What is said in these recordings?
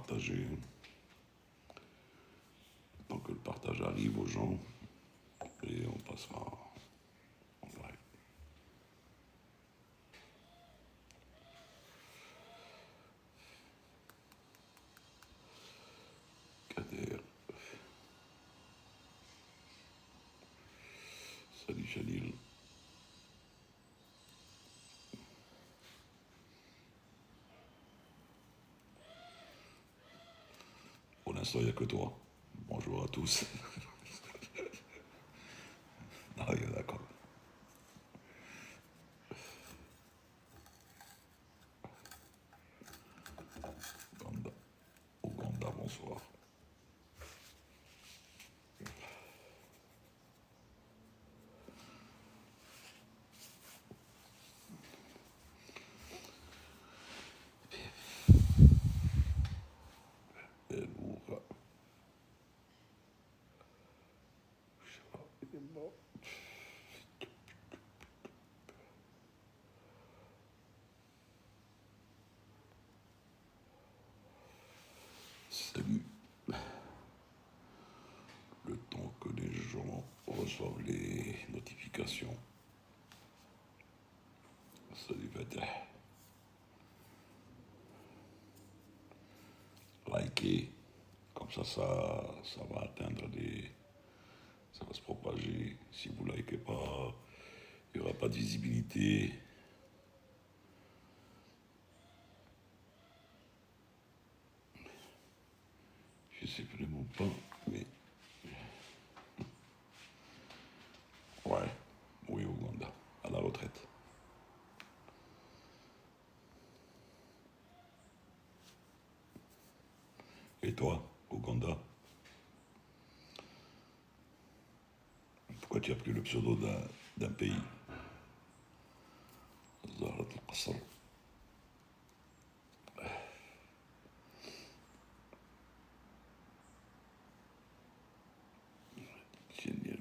partager. Tant que le partage arrive aux gens, et on passera en live. Kader. Salut Chalil. Pour l'instant, il n'y a que toi. Bonjour à tous. Ah, il y a d'accord. Ouganda. Ouganda, bonsoir. Elboura. Salut. Le temps que les gens reçoivent les notifications. Salut Fatah. Likez. Comme ça va atteindre les. Ça va se propager. Si vous ne likez pas, il n'y aura pas de visibilité. Je ne sais vraiment pas, mais. Ouais, oui, Ouganda, à la retraite. Et toi, Ouganda? Pourquoi tu as pris le pseudo d'un pays? Zahrat al-Qasr. Génial.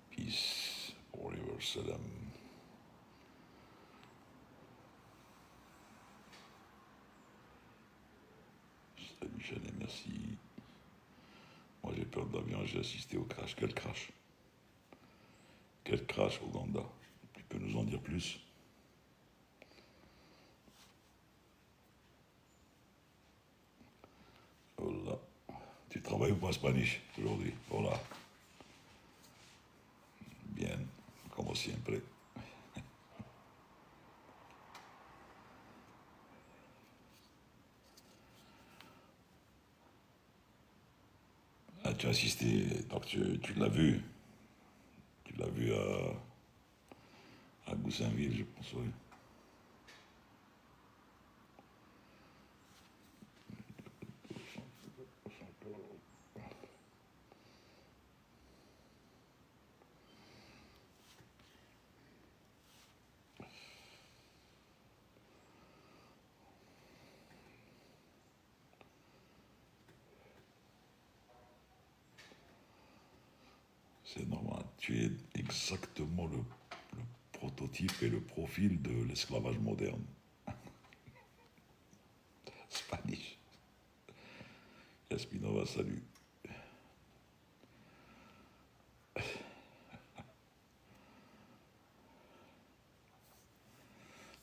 Peace, forever, salam. Salut Chalet, merci. Moi j'ai peur de l'avion, j'ai assisté au crash. Quel crash? Quel crash, Ouganda? Tu peux nous en dire plus? Voilà. Tu travailles ou pas Spanish aujourd'hui? Voilà. Bien, como siempre. Ah, tu as assisté, donc tu l'as vu. Tu l'as vu à Goussainville, je pense, oui. C'est normal. Tu es exactement le prototype et le profil de l'esclavage moderne. Spanish. Espinova, salut.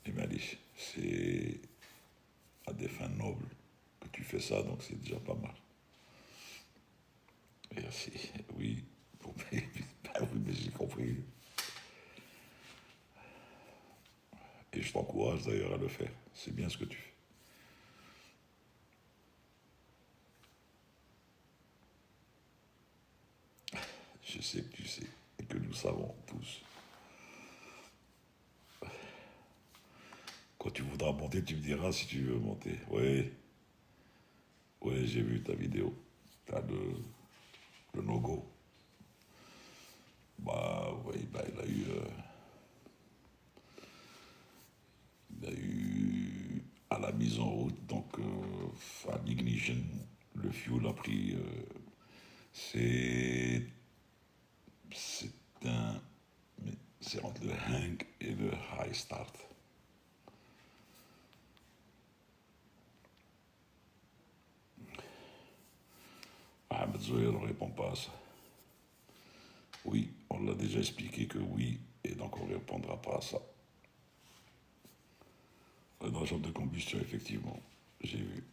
Et Malish, c'est à des fins nobles que tu fais ça, donc c'est déjà pas mal. Merci. Oui, bah oui, mais j'ai compris. Et je t'encourage d'ailleurs à le faire. C'est bien ce que tu fais. Je sais que tu sais et que nous savons tous. Quand tu voudras monter, tu me diras si tu veux monter. Oui, oui, j'ai vu ta vidéo. T'as le no-go. Bah oui, bah il a eu à la mise en route, donc à l'ignition, le fuel a pris. C'est c'est un, c'est entre le hang et le high start. Zoé ne répond pas à ça. Oui, on l'a déjà expliqué que oui, et donc on ne répondra pas à ça. Dans la chambre de combustion, effectivement, j'ai vu.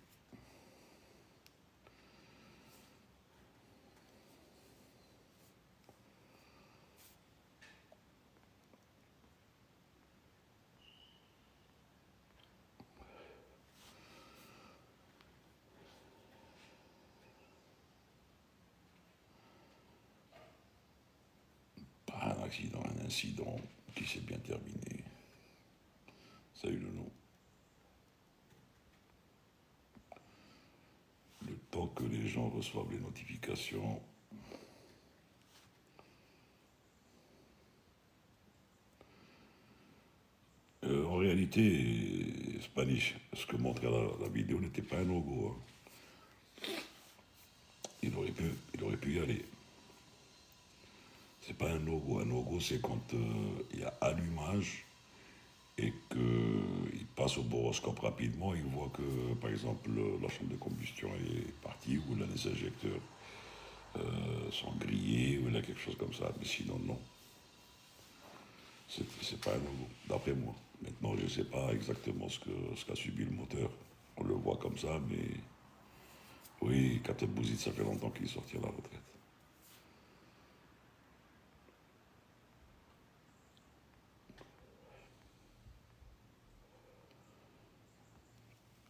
Pas un accident, un incident qui s'est bien terminé. Salut le nom. Le temps que les gens reçoivent les notifications. En réalité, Spanish, ce que montrait la vidéo n'était pas un logo. Hein. Il aurait pu y aller. C'est pas un logo. Un logo, c'est quand il y a allumage et qu'il passe au boroscope rapidement, il voit que, par exemple, la chambre de combustion est partie, ou là, les injecteurs sont grillés, ou là, quelque chose comme ça. Mais sinon, non. C'est pas un logo, d'après moi. Maintenant, je ne sais pas exactement ce qu'a subi le moteur. On le voit comme ça, mais oui, Captain Bouzid, ça fait longtemps qu'il est sorti à la retraite.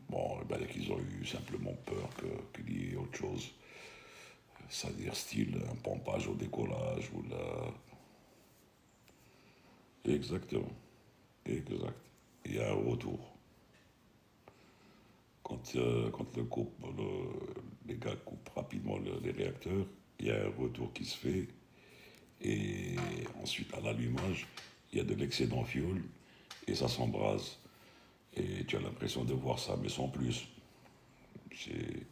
Bon, ben, qu'ils ont eu simplement peur qu'il y ait autre chose. C'est-à-dire style un pompage au décollage ou la... Exactement. Exact. Il y a un retour. Les gars coupent rapidement les réacteurs, il y a un retour qui se fait. Et ensuite, à l'allumage, il y a de l'excédent fuel et ça s'embrase. Et tu as l'impression de voir ça, mais sans plus. C'est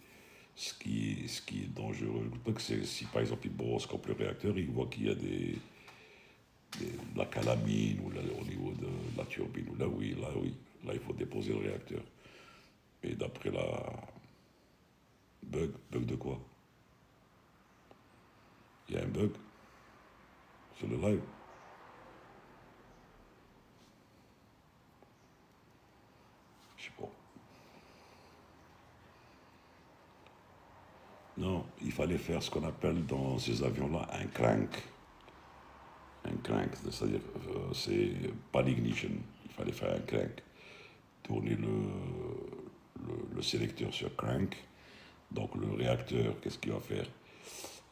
ce qui est dangereux. Donc, si par exemple il boroscope le réacteur, il voit qu'il y a de la calamine ou au niveau de la turbine, ou là il faut déposer le réacteur. Et d'après la bug de quoi? Il y a un bug sur le live. Je sais pas. Non, il fallait faire ce qu'on appelle dans ces avions-là un crank. Un crank, c'est-à-dire c'est pas l'ignition. Il fallait faire un crank. Tourner le sélecteur sur crank. Donc le réacteur, qu'est-ce qu'il va faire?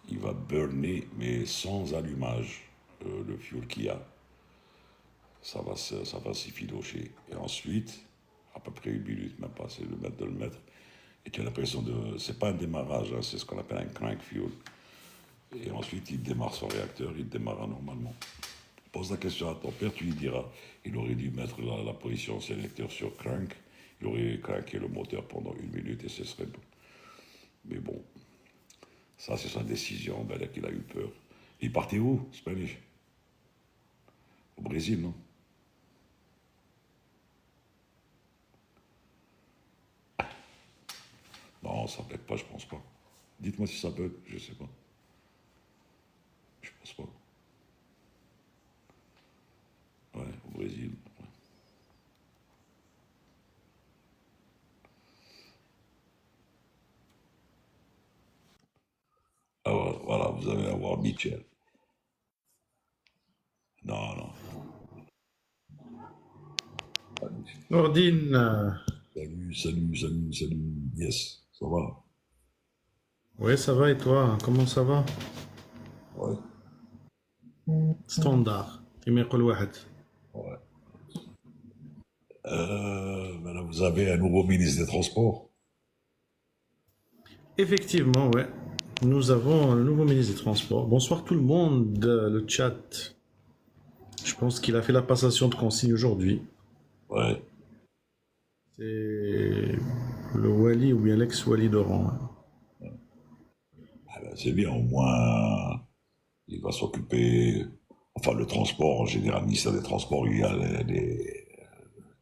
Il va burner, mais sans allumage, le fuel qu'il y a. Ça va s'effilocher. Et ensuite, à peu près 1 minute, même pas, c'est de le mettre. Et tu as l'impression de... C'est pas un démarrage, hein, c'est ce qu'on appelle un crank fuel. Et ensuite, il démarre son réacteur, il démarre normalement. Pose la question à ton père, tu lui diras. Il aurait dû mettre la position sélecteur sur crank. Il aurait craqué le moteur pendant 1 minute et ce serait bon. Mais bon, ça c'est sa décision, ben, qu'il a eu peur. Il partait où, Spanish? Au Brésil, non? Non, ça bug pas, je pense pas. Dites-moi si ça bug, je sais pas. Je pense pas. Ouais, au Brésil. Ouais. Ah, voilà, vous allez avoir Mitchell. Non, non. Nordine, Salut, salut, salut, salut. Yes, ça va? ouais, ça va et toi? Comment ça va? Ouais, Standard. كما يقول واحد. ouais. Maintenant, vous avez un nouveau ministre des Transports. Effectivement, ouais. Nous avons un nouveau ministre des Transports. Bonsoir tout le monde, le chat. Je pense qu'il a fait la passation de consigne aujourd'hui. Ouais. C'est le Wali ou bien l'ex-Wali d'Oran. Ah ben, c'est bien, au moins, il va s'occuper, enfin, le transport en général, ministère des Transports, il y a les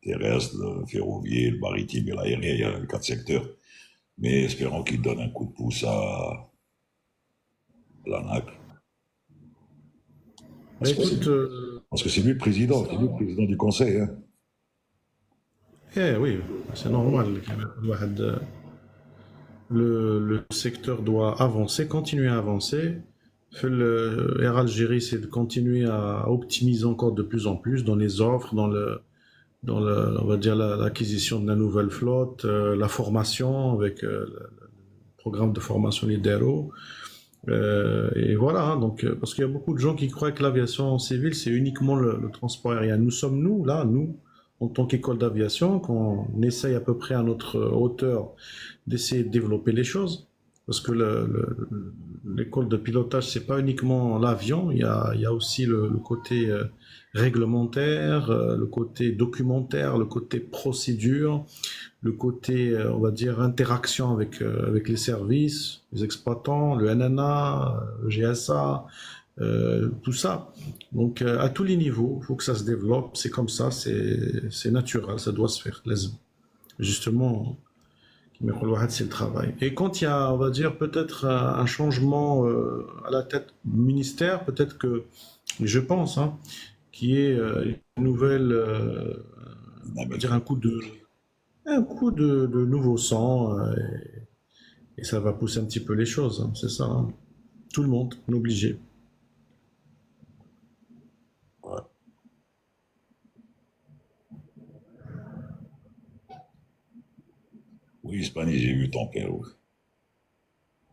terrestres, le ferroviaire, le maritime et l'aérien, il y a les 4 secteurs. Mais espérons qu'il donne un coup de pouce l'ANAC. Bah, Parce que écoute, c'est lui le président, c'est lui le ça, président du conseil. Hein. oui, c'est normal. Le secteur doit avancer, continuer à avancer. Air Algérie, c'est de continuer à optimiser encore de plus en plus dans les offres, on va dire l'acquisition de la nouvelle flotte, la formation avec le programme de formation Lidero. Et voilà, hein, donc, parce qu'il y a beaucoup de gens qui croient que l'aviation civile, c'est uniquement le transport aérien. Nous sommes, nous, en tant qu'école d'aviation, qu'on essaye à peu près à notre hauteur d'essayer de développer les choses. Parce que l'école de pilotage, c'est pas uniquement l'avion, il y a aussi le côté réglementaire, le côté documentaire, le côté procédure, le côté, on va dire, interaction avec les services, les exploitants, le NNA, le GSA, tout ça. Donc, à tous les niveaux, il faut que ça se développe. C'est comme ça, c'est naturel, ça doit se faire. Justement, c'est le travail. Et quand il y a, on va dire, peut-être un changement à la tête du ministère, peut-être que, je pense, hein, qui est une nouvelle, on va dire un coup de nouveau sang, et ça va pousser un petit peu les choses, hein, c'est ça, hein. Tout le monde, on est obligé. Ouais. Oui, Hispanie, j'ai vu ton père. Oui.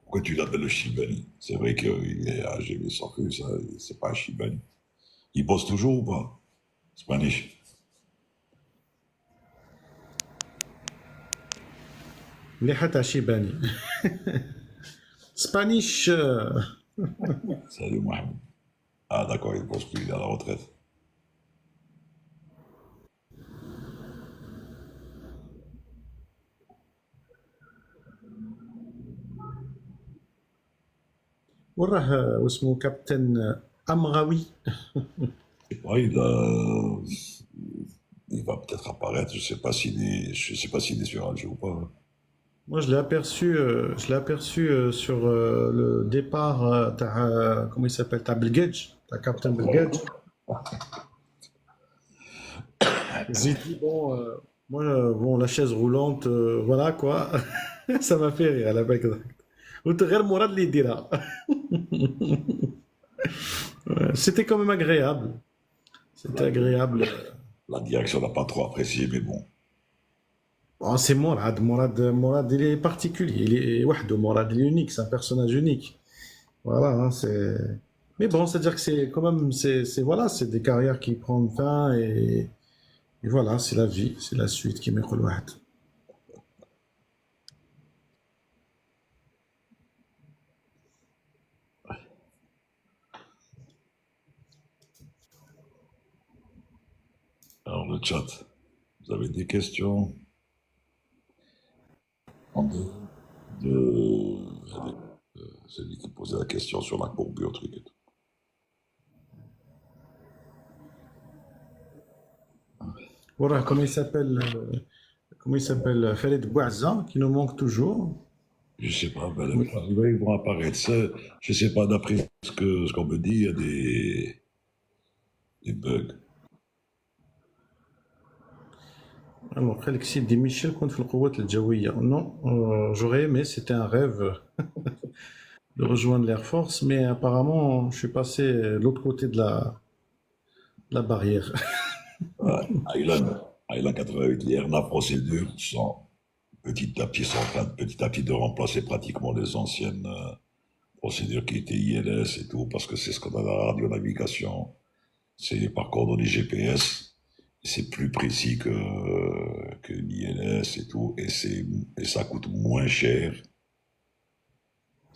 Pourquoi tu l'appelles le Chibani? C'est vrai qu'il est âgé, mais sans que ça, c'est pas un Chibani. Il bosse toujours ou pas? Spanish. مليحة تاع شيباني. سبانيش. Salut, Mohamed. Ah, d'accord, il bosse plus, il est à la retraite. وراه واسمه كابتن أمغاوي. Je sais pas, il va peut-être apparaître, je sais pas s'il est sur Alger ou pas. Hein. Moi, je l'ai aperçu sur le départ, comment il s'appelle, t'as Belgedj, t'as Captain Belgedj. J'ai dit, bon, moi, bon, la chaise roulante, voilà quoi, ça m'a fait rire à la blague. وتغير مراد اللي يديرها. Ouais, c'était quand même agréable. C'était La, agréable. la direction n'a pas trop apprécié, mais bon. Bon, c'est Morad, il est particulier. Il est, وحده, Morad, il est unique, c'est un personnage unique. Voilà, hein, c'est. Mais bon, c'est-à-dire que c'est quand même, voilà, c'est des carrières qui prennent fin et voilà, c'est la vie, c'est la suite qui met le واحد. Alors, le chat, vous avez des questions en dehors celui qui posait la question sur la courbure, truc et tout. Voilà, comment il s'appelle, Farid Bouazza, qui nous manque toujours. Je sais pas, ben, ils vont apparaître. Ça, je sais pas, d'après ce qu'on me dit, il y a des bugs. Alors, Alexis dit Michel contre le القوات الجوية. Non, j'aurais aimé, c'était un rêve de rejoindre l'Air Force, mais apparemment, je suis passé de l'autre côté de la barrière. Island 88, les RNA procédures sont petit à petit de remplacer pratiquement les anciennes procédures qui étaient ILS et tout, parce que c'est ce qu'on a dans la radionavigation. C'est par coordonnées GPS. C'est plus précis que l'ILS et tout, et ça coûte moins cher.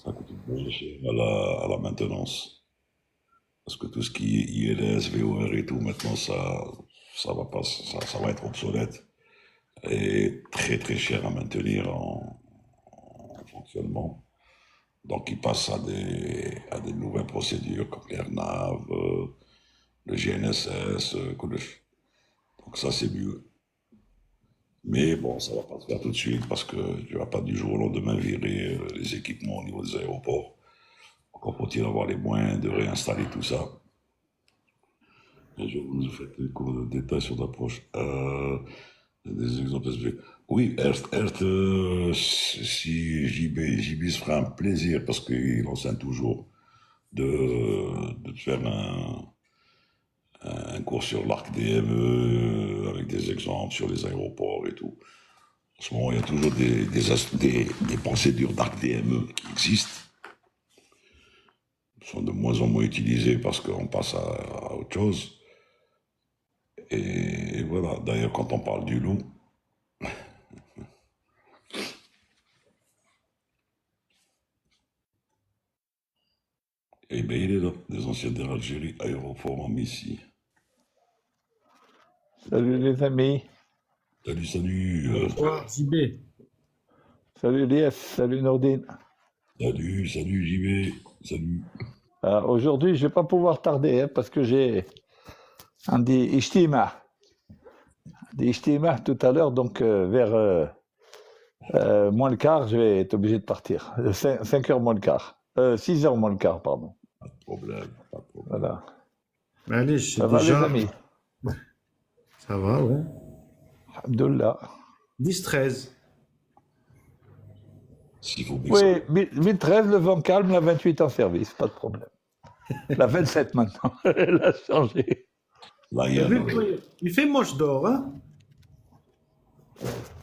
Ça coûte moins cher à la maintenance. Parce que tout ce qui est ILS, VOR et tout, maintenant, ça va pas, ça va être obsolète et très très cher à maintenir en fonctionnement. Donc, ils passent à des nouvelles procédures comme l'AirNav, le GNSS, donc ça c'est mieux. Mais bon, ça va pas se faire tout de suite parce que tu vas pas du jour au lendemain virer les équipements au niveau des aéroports. Encore faut-il avoir les moyens de réinstaller tout ça. Un jour, vous nous faites des cours de détails sur l'approche. Des exemples spécifiques. Oui, Ert, si JB se fera un plaisir, parce qu'il enseigne toujours, de te faire un cours sur l'arc DME, avec des exemples sur les aéroports et tout. En ce moment, il y a toujours des procédures d'arc DME qui existent. Elles sont de moins en moins utilisées parce qu'on passe à autre chose. Et voilà, d'ailleurs, quand on parle du loup, eh bien, il est là, des anciens d'Algérie, aéroport en Messie. Salut les amis, Salut, salut, Bonsoir, JB. salut Lies, salut Nordine. salut, JB, salut. Aujourd'hui, je vais pas pouvoir tarder parce que j'ai un des ijtima tout à l'heure, donc vers moins le quart, je vais être obligé de partir. 5 heures moins le quart. 6 heures moins le quart, pardon. Pas de problème, pas de problème. Voilà. Allez, Ça va les déjà. amis? Ça va, ouais. Alhamdoulilah. 10-13. S'il faut bien que ça- Oui, 1013, le vent calme, la 28 en service, pas de problème. La 27 maintenant, elle a changé. Là, il y a Il fait moche d'or, hein?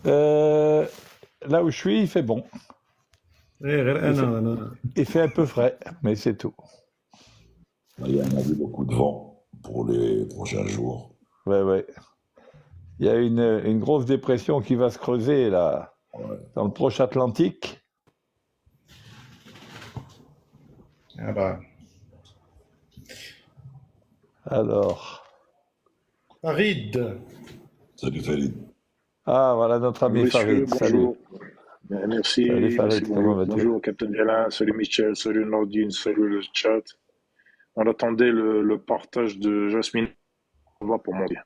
Là où je suis, il fait bon. Non. Il fait un peu frais, mais c'est tout. là, il y a beaucoup de vent pour les prochains jours. Ouais. Il y a une grosse dépression qui va se creuser là, Ouais. dans le proche Atlantique. Ah bah. Alors, Farid. Salut, Farid. voilà notre ami Monsieur, Farid. Salut. bonjour. Merci, Salut Farid, merci, comment bonjour. vas-tu? Bonjour, Captain Violin, salut Michel, salut Nordine, salut le chat. On attendait le partage de Jasmine. On va pour monter.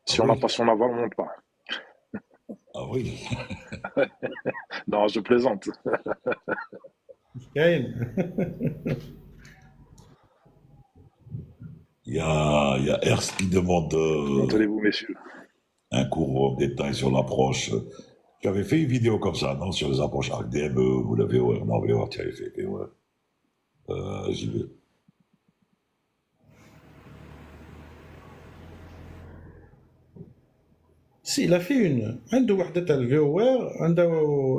Si Ah on n'a oui. pas son aval, on monte pas. Ah oui. Non, je plaisante. Kain. Il y a Ernst qui demande Comment allez-vous, messieurs? un cours en détail sur l'approche. Tu avais fait une vidéo comme ça, non? Sur les approches arc DME, vous l'avez, ouais, non, VOR, tu avais fait, et ouais. J'y vais. Si, il a fait une. عنده وحدة تاع الفيور عنده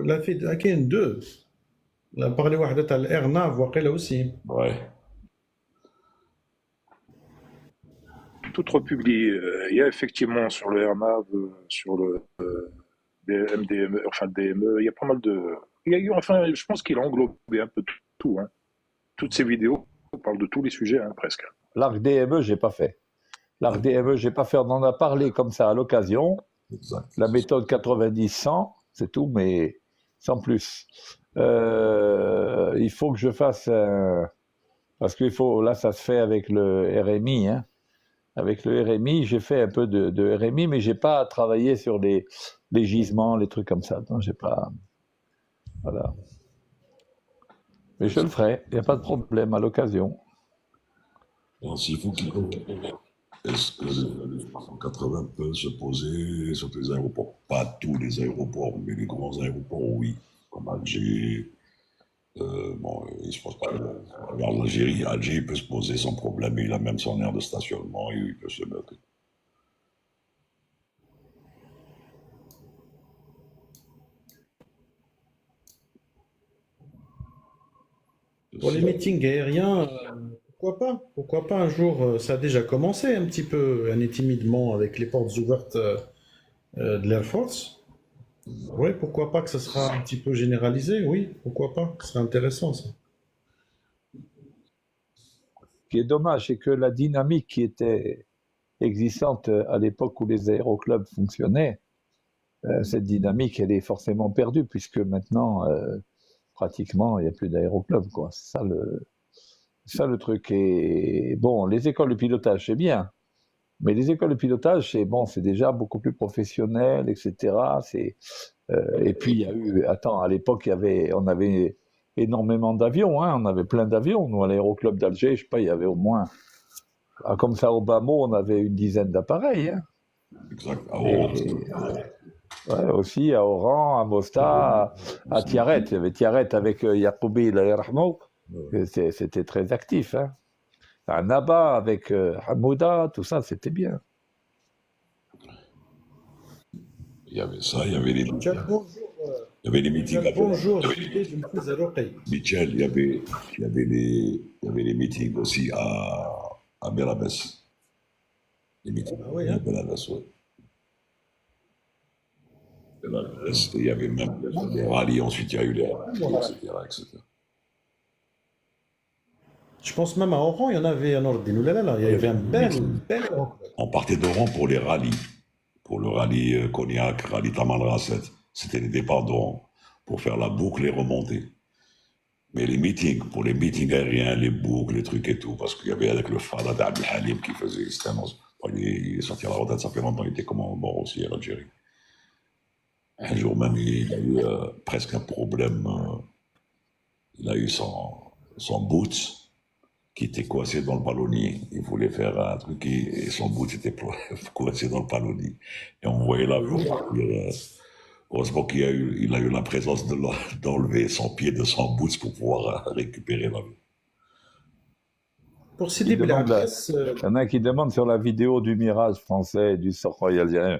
il a fait كاين deux. Il a parlé وحدة تاع الارناف واقيلا aussi. Ouais. Tout republié. Il y a effectivement sur le RNAV, sur le MDME, enfin DME, il y a pas mal de. Il y a eu, enfin, je pense qu'il a englobé un peu tout. Hein. Toutes ces vidéos parlent de tous les sujets, hein, presque. L'arc DME, j'ai pas fait. L'arc DME, j'ai pas fait. On en a parlé comme ça à l'occasion. Exact. La méthode 90-100, c'est tout, mais sans plus. Il faut que je fasse parce qu'il faut, là, ça se fait avec le RMI. Hein. Avec le RMI, j'ai fait un peu de RMI, mais j'ai pas travaillé sur les gisements, les trucs comme ça. Non, j'ai pas. Voilà. Mais je le ferai, il n'y a pas de problème à l'occasion. Alors, s'il faut qu'il est-ce que le 380 peut se poser sur les aéroports? Pas tous les aéroports, mais les grands aéroports, oui. Comme Alger. Bon, il se pose pas. Regarde l'Algérie. Alger, il peut se poser sans problème. Il a même son aire de stationnement et il peut se mettre. Pour les meetings aériens, pourquoi pas? Pourquoi pas un jour, ça a déjà commencé un petit peu, timidement, avec les portes ouvertes de l'Air Force. Oui, pourquoi pas que ça sera un petit peu généralisé, oui, pourquoi pas, ce serait intéressant ça. Ce qui est dommage, c'est que la dynamique qui était existante à l'époque où les aéroclubs fonctionnaient, cette dynamique, elle est forcément perdue, puisque maintenant, pratiquement, il n'y a plus d'aéroclub, quoi. C'est ça le truc. Et bon, les écoles de pilotage, c'est bien, mais les écoles de pilotage, c'est déjà beaucoup plus professionnel, etc. Et puis il y a eu, à l'époque, on avait énormément d'avions. Hein. On avait plein d'avions. Nous, à l'aéroclub d'Alger, je sais pas, il y avait au moins, comme ça au Bamo, on avait une dizaine d'appareils. Hein. Exact. Ouais, aussi à Oran, à Mostar, à Tiaret. Il y avait Tiaret avec Yacoubi et Rahmo. C'était très actif. Hein. À Naba avec Hamouda, tout ça, c'était bien. Il y avait ça, il y avait les meetings. Bonjour, Michel, il y avait les meetings aussi à Belabès. Les meetings à Belabès, oui. Il y avait même les rallyes, ensuite il y a eu les rallyes, etc. Je pense même à Oran, il y en avait un ordre. Il y avait un bel On partait d'Oran pour les rallyes. Pour le rallye Cognac, rallye Taman Rasset. C'était les départs d'Oran pour faire la boucle et remonter. Mais les meetings, pour les meetings aériens, les boucles, les trucs et tout, parce qu'il y avait avec le Fada d'Abdel Halim qui faisait, c'était il est sorti à la retraite, ça fait longtemps, il était commandant aussi à l'Algérie. Un jour même, il a eu presque un problème. Il a eu son boot qui était coincé dans le palonnier. Il voulait faire un truc et son boot était coincé dans le palonnier. Et on voyait l'avion partir. Heureusement qu'il a eu la présence d'enlever son pied de son boot pour pouvoir récupérer l'avion. Pour Sidi Belabès, il y en a qui demandent sur la vidéo du Mirage français et du Sukhoi algérien.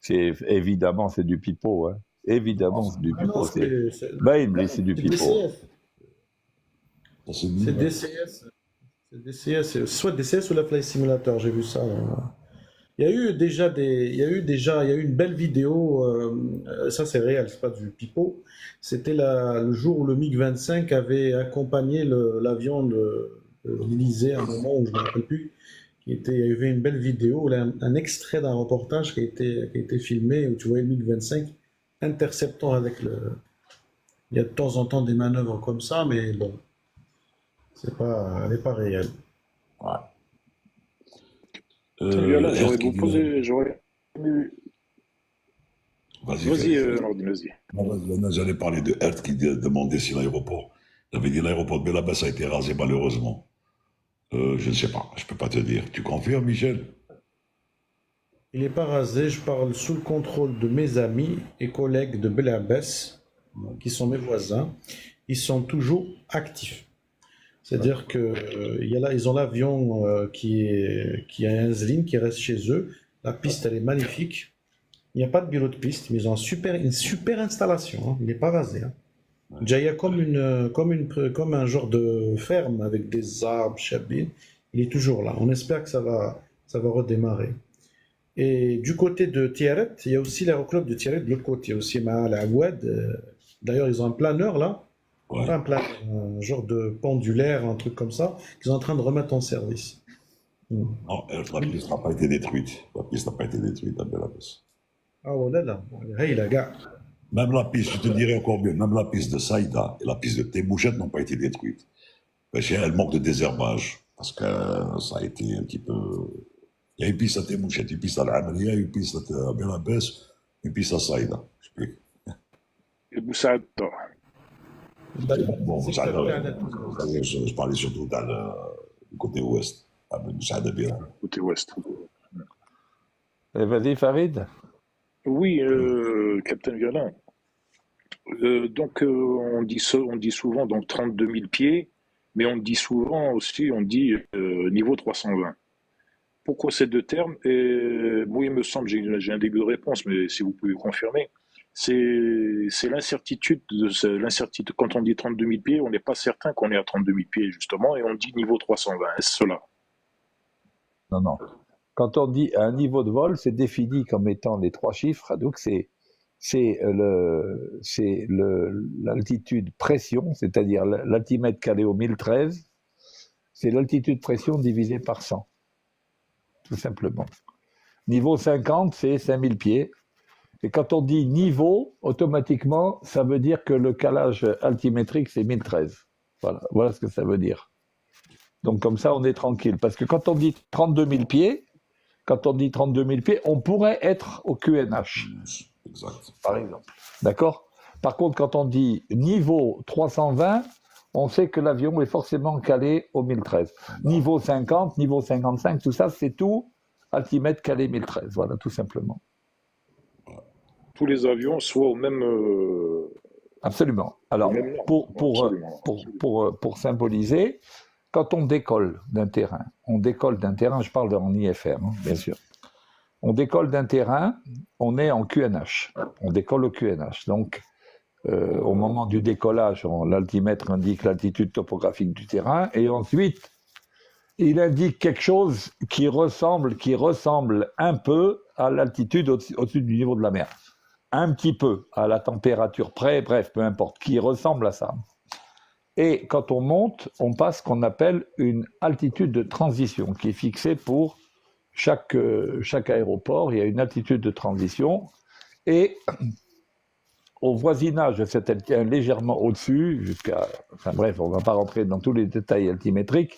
Évidemment, c'est du pipeau. Hein. Évidemment, c'est du pipeau. C'est du pipeau. C'est DCS. C'est DCS. Soit DCS ou la Flight Simulator, j'ai vu ça. Il y a eu une belle vidéo, ça c'est réel, c'est pas du pipeau. C'était le jour où le MiG-25 avait accompagné l'avion de l'Élysée à un moment où je ne me rappelle plus. Il y avait une belle vidéo, un extrait d'un reportage qui a été filmé où tu voyais le MiG-25 interceptant avec Il y a de temps en temps des manœuvres comme ça, mais bon, elle n'est pas réelle. Ouais. Vas-y. J'allais parler de Hertz qui demandait si l'aéroport. Il avait dit l'aéroport de Belabès a été rasé malheureusement. Je ne sais pas, je ne peux pas te dire. Tu confirmes, Michel? Il n'est pas rasé, je parle sous le contrôle de mes amis et collègues de Belabès, qui sont mes voisins. Ils sont toujours actifs. C'est-à-dire qu'ils ont l'avion qui a un Zlin qui reste chez eux. La piste, elle est magnifique. Il n'y a pas de bureau de piste, mais ils ont une super installation. Hein. Il n'est pas rasé. Hein. Déjà, il y a comme un genre de ferme avec des arbres, chabines. Il est toujours là. On espère que ça va redémarrer. Et du côté de Tiaret, il y a aussi l'aéroclub de Tiaret de l'autre côté. Il y a aussi Ma'al Awad. D'ailleurs, ils ont un planeur là. Ouais. Pas un planeur, un genre de pendulaire, un truc comme ça, qu'ils sont en train de remettre en service. Non, la piste n'a pas été détruite. La piste n'a pas été détruite à Belabès. Ah, voilà, hey, la gars. Même la piste, je te dirais encore mieux, même la piste de Saïda et la piste de Tébouchette n'ont pas été détruites. Elle manque de désherbage, parce que ça a été un petit peu... Il y a une piste à Tébouchette, une piste à l'Amria, une piste à Belabès, une piste à Saïda. Et Boussaad. Bon, je parlais surtout dans le côté ouest. Côté ouest. Vas-y, Farid. Oui, Captain Violin. Donc, on dit souvent donc 32 000 pieds, mais on dit souvent aussi, niveau 320. Pourquoi ces deux termes? Et moi, il me semble, j'ai un début de réponse, mais si vous pouvez confirmer, c'est l'incertitude. Quand on dit 32 000 pieds, on n'est pas certain qu'on est à 32 000 pieds, justement, et on dit niveau 320. Est-ce cela? Non. Quand on dit un niveau de vol, c'est défini comme étant les trois chiffres. Donc, c'est l'altitude pression, c'est-à-dire l'altimètre calé au 1013, c'est l'altitude pression divisée par 100, tout simplement. Niveau 50, c'est 5000 pieds. Et quand on dit niveau, automatiquement, ça veut dire que le calage altimétrique, c'est 1013. Voilà ce que ça veut dire. Donc comme ça, on est tranquille. Parce que quand on dit 32 000 pieds, on pourrait être au QNH. Exact. Par exemple. D'accord? Par contre, quand on dit niveau 320, on sait que l'avion est forcément calé au 1013. Niveau 50, niveau 55, tout ça, c'est tout altimètre calé 1013. Voilà, tout simplement. Tous les avions soient au même, Absolument. au Alors, même nombre. Absolument. pour symboliser, quand on décolle d'un terrain, je parle en IFR, hein, bien sûr. On décolle d'un terrain, on est en QNH. On décolle au QNH. Donc, au moment du décollage, l'altimètre indique l'altitude topographique du terrain, et ensuite, il indique quelque chose qui ressemble un peu à l'altitude au-dessus du niveau de la mer. Un petit peu, à la température près, bref, peu importe, qui ressemble à ça. Et quand on monte, on passe ce qu'on appelle une altitude de transition, qui est fixée pour chaque aéroport. Il y a une altitude de transition, et au voisinage de cette altitude, légèrement au-dessus, enfin bref, on ne va pas rentrer dans tous les détails altimétriques,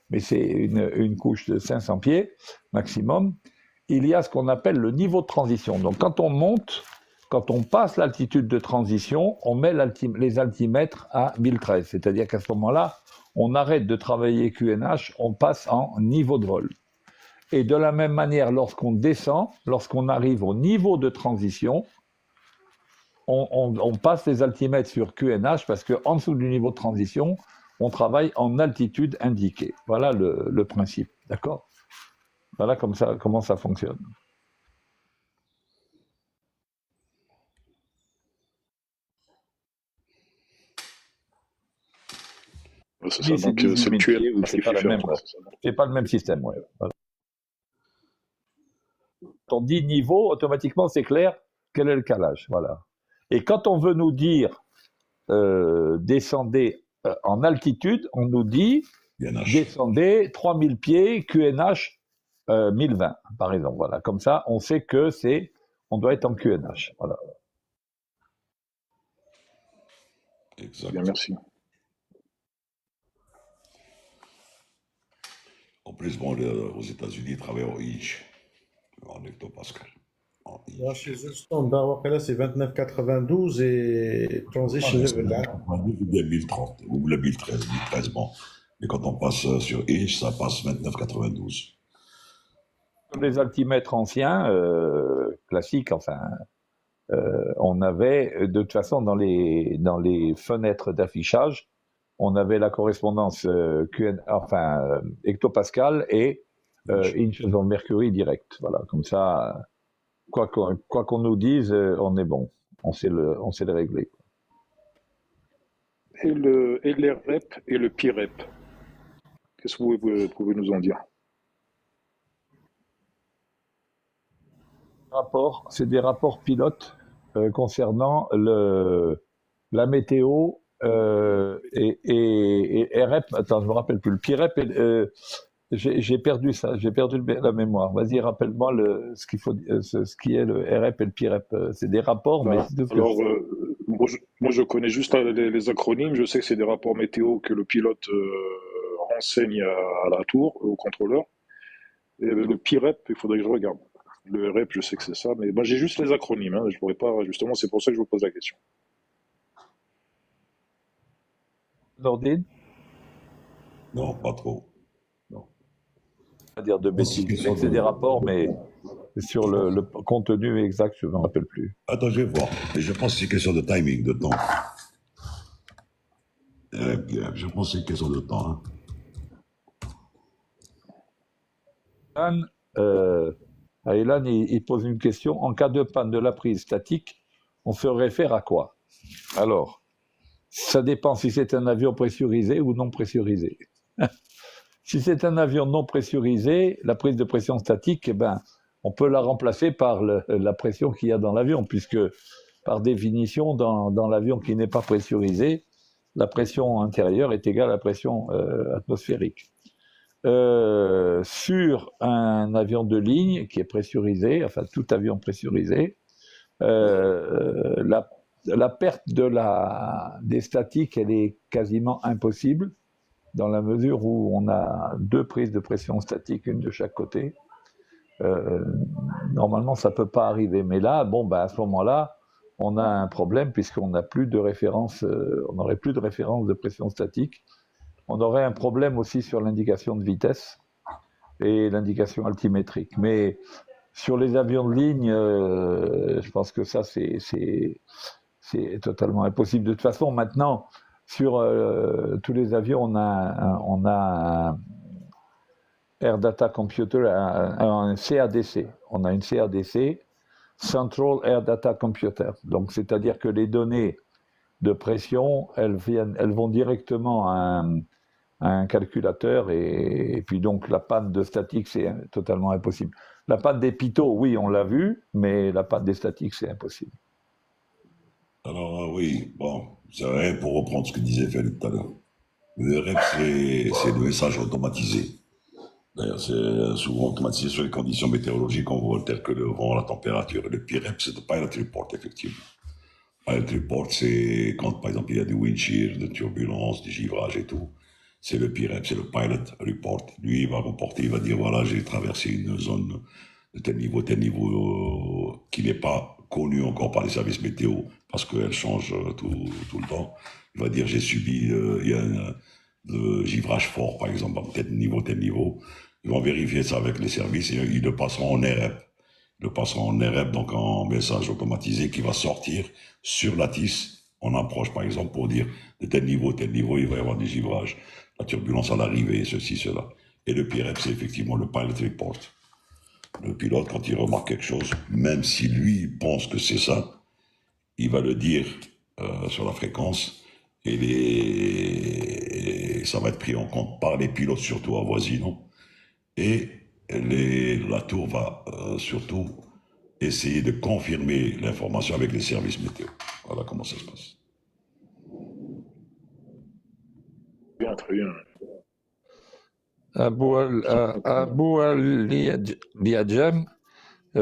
mais c'est une couche de 500 pieds maximum, il y a ce qu'on appelle le niveau de transition. Donc quand on monte, quand on passe l'altitude de transition, on met les altimètres à 1013, c'est-à-dire qu'à ce moment-là, on arrête de travailler QNH, on passe en niveau de vol. Et de la même manière, lorsqu'on descend, lorsqu'on arrive au niveau de transition, on passe les altimètres sur QNH parce qu'en dessous du niveau de transition, on travaille en altitude indiquée. Voilà le principe, d'accord? Voilà comment ça fonctionne. C'est ça, donc c'est le QNH c'est pas la même, c'est pas le même système, ouais. Voilà. Quand on dit niveau, automatiquement c'est clair quel est le calage, voilà. Et quand on veut nous dire descendez en altitude, on nous dit descendez 3000 pieds QNH 1020 par exemple, voilà. Comme ça, on sait que on doit être en QNH, voilà. Exact. Bien, merci. En plus, bon, aux États-Unis, ils travaillent en inch, en hectopascal. Là, chez eux, le standard, là, c'est 2992 et transition level. 1030 ou le 1013, bon. Mais quand on passe sur inch, ça passe 2992. Les altimètres anciens, classiques, enfin, on avait, de toute façon, dans les fenêtres d'affichage, on avait la correspondance hectopascal et inch dans le mercury direct. Voilà, comme ça, quoi qu'on nous dise, on est bon. On sait le régler. Et les REP et le PIREP, qu'est-ce que vous pouvez nous en dire? C'est des rapports pilotes concernant la météo et REP. Attends, je me rappelle plus. Le PIREP, j'ai perdu ça. J'ai perdu la mémoire. Vas-y, rappelle-moi ce qui est le REP et le PIREP. C'est des rapports, mais alors, moi, je connais juste les acronymes. Je sais que c'est des rapports météo que le pilote renseigne à la tour, au contrôleur. Et le PIREP, il faudrait que je regarde. Le REP, je sais que c'est ça, mais moi j'ai juste les acronymes. Hein, je pourrais pas, justement, c'est pour ça que je vous pose la question. Nordine? Non, pas trop. Non. Pas dire de bêtises. C'est des rapports, mais sur le contenu exact, je ne me rappelle plus. Attends, je vais voir. Mais je pense que c'est une question de timing, de temps. Je pense que c'est une question de temps. Hein. Aylan, il pose une question. En cas de panne de la prise statique, on se réfère à quoi? Alors, ça dépend si c'est un avion pressurisé ou non pressurisé. Si c'est un avion non pressurisé, la prise de pression statique, on peut la remplacer par la pression qu'il y a dans l'avion, puisque par définition, dans l'avion qui n'est pas pressurisé, la pression intérieure est égale à la pression atmosphérique. Sur un avion de ligne qui est pressurisé, enfin tout avion pressurisé, la perte des statiques, elle est quasiment impossible, dans la mesure où on a 2 prises de pression statique, une de chaque côté. Normalement, ça ne peut pas arriver. Mais là, à ce moment-là, on a un problème puisqu'on n'a plus de référence, on n'aurait plus de référence de pression statique. On aurait un problème aussi sur l'indication de vitesse et l'indication altimétrique. Mais sur les avions de ligne, je pense que ça, c'est totalement impossible. De toute façon, maintenant, sur tous les avions, on a un Air Data Computer, un CADC. On a une CADC, Central Air Data Computer. Donc, c'est-à-dire que les données de pression, elles vont directement à un calculateur et puis donc la panne de statique, c'est totalement impossible. La panne des pitot, oui, on l'a vu, mais la panne des statiques, c'est impossible. Alors, oui, bon, c'est vrai, pour reprendre ce que disait Félix tout à l'heure. Le REP, c'est le message automatisé. D'ailleurs, c'est souvent automatisé sur les conditions météorologiques, on voit telles que le vent, la température. Le PIREP, c'est le Pilot Report, effectivement. Pilot Report, c'est quand, par exemple, il y a du wind shear, de turbulence, du givrage et tout. C'est le PIREP, c'est le Pilot Report. Lui, il va reporter, il va dire, voilà, j'ai traversé une zone de tel niveau, qui n'est pas connu encore par les services météo, parce qu'elle change tout le temps. Il va dire, j'ai subi, il y a le givrage fort, par exemple, à tel niveau. Ils vont vérifier ça avec les services et ils le passeront en REP. Ils le passeront en REP, donc en message automatisé qui va sortir sur la TIS en approche, par exemple, pour dire de tel niveau, il va y avoir des givrages, la turbulence à l'arrivée, ceci, cela. Et le PIREP, c'est effectivement le Pilot Report. Le pilote, quand il remarque quelque chose, même si lui pense que c'est ça, il va le dire sur la fréquence et ça va être pris en compte par les pilotes, surtout avoisinants. Et la tour va surtout essayer de confirmer l'information avec les services météo. Voilà comment ça se passe. Bien, très bien. Abou Liadjem,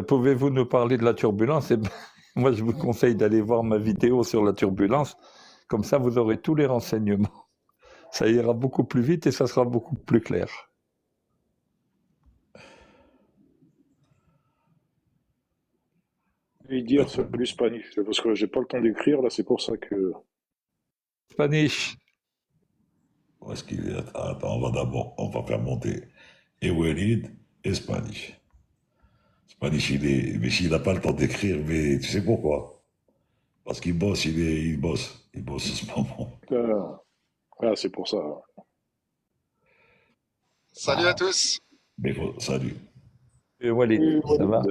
pouvez-vous nous parler de la turbulence? Eh ben, moi, je vous conseille d'aller voir ma vidéo sur la turbulence. Comme ça, vous aurez tous les renseignements. Ça ira beaucoup plus vite et ça sera beaucoup plus clair. Et dire celui Spanish, parce que j'ai pas le temps d'écrire, là, c'est pour ça que. Spanish. Où est-ce qu'il est? Attends, on va faire monter et Walid et Spanish. Spanish, mais s'il n'a pas le temps d'écrire, mais tu sais pourquoi? Parce qu'il bosse, il bosse en ce moment. Ah, c'est pour ça. Salut à tous. Mais salut. Et Walid, ça va?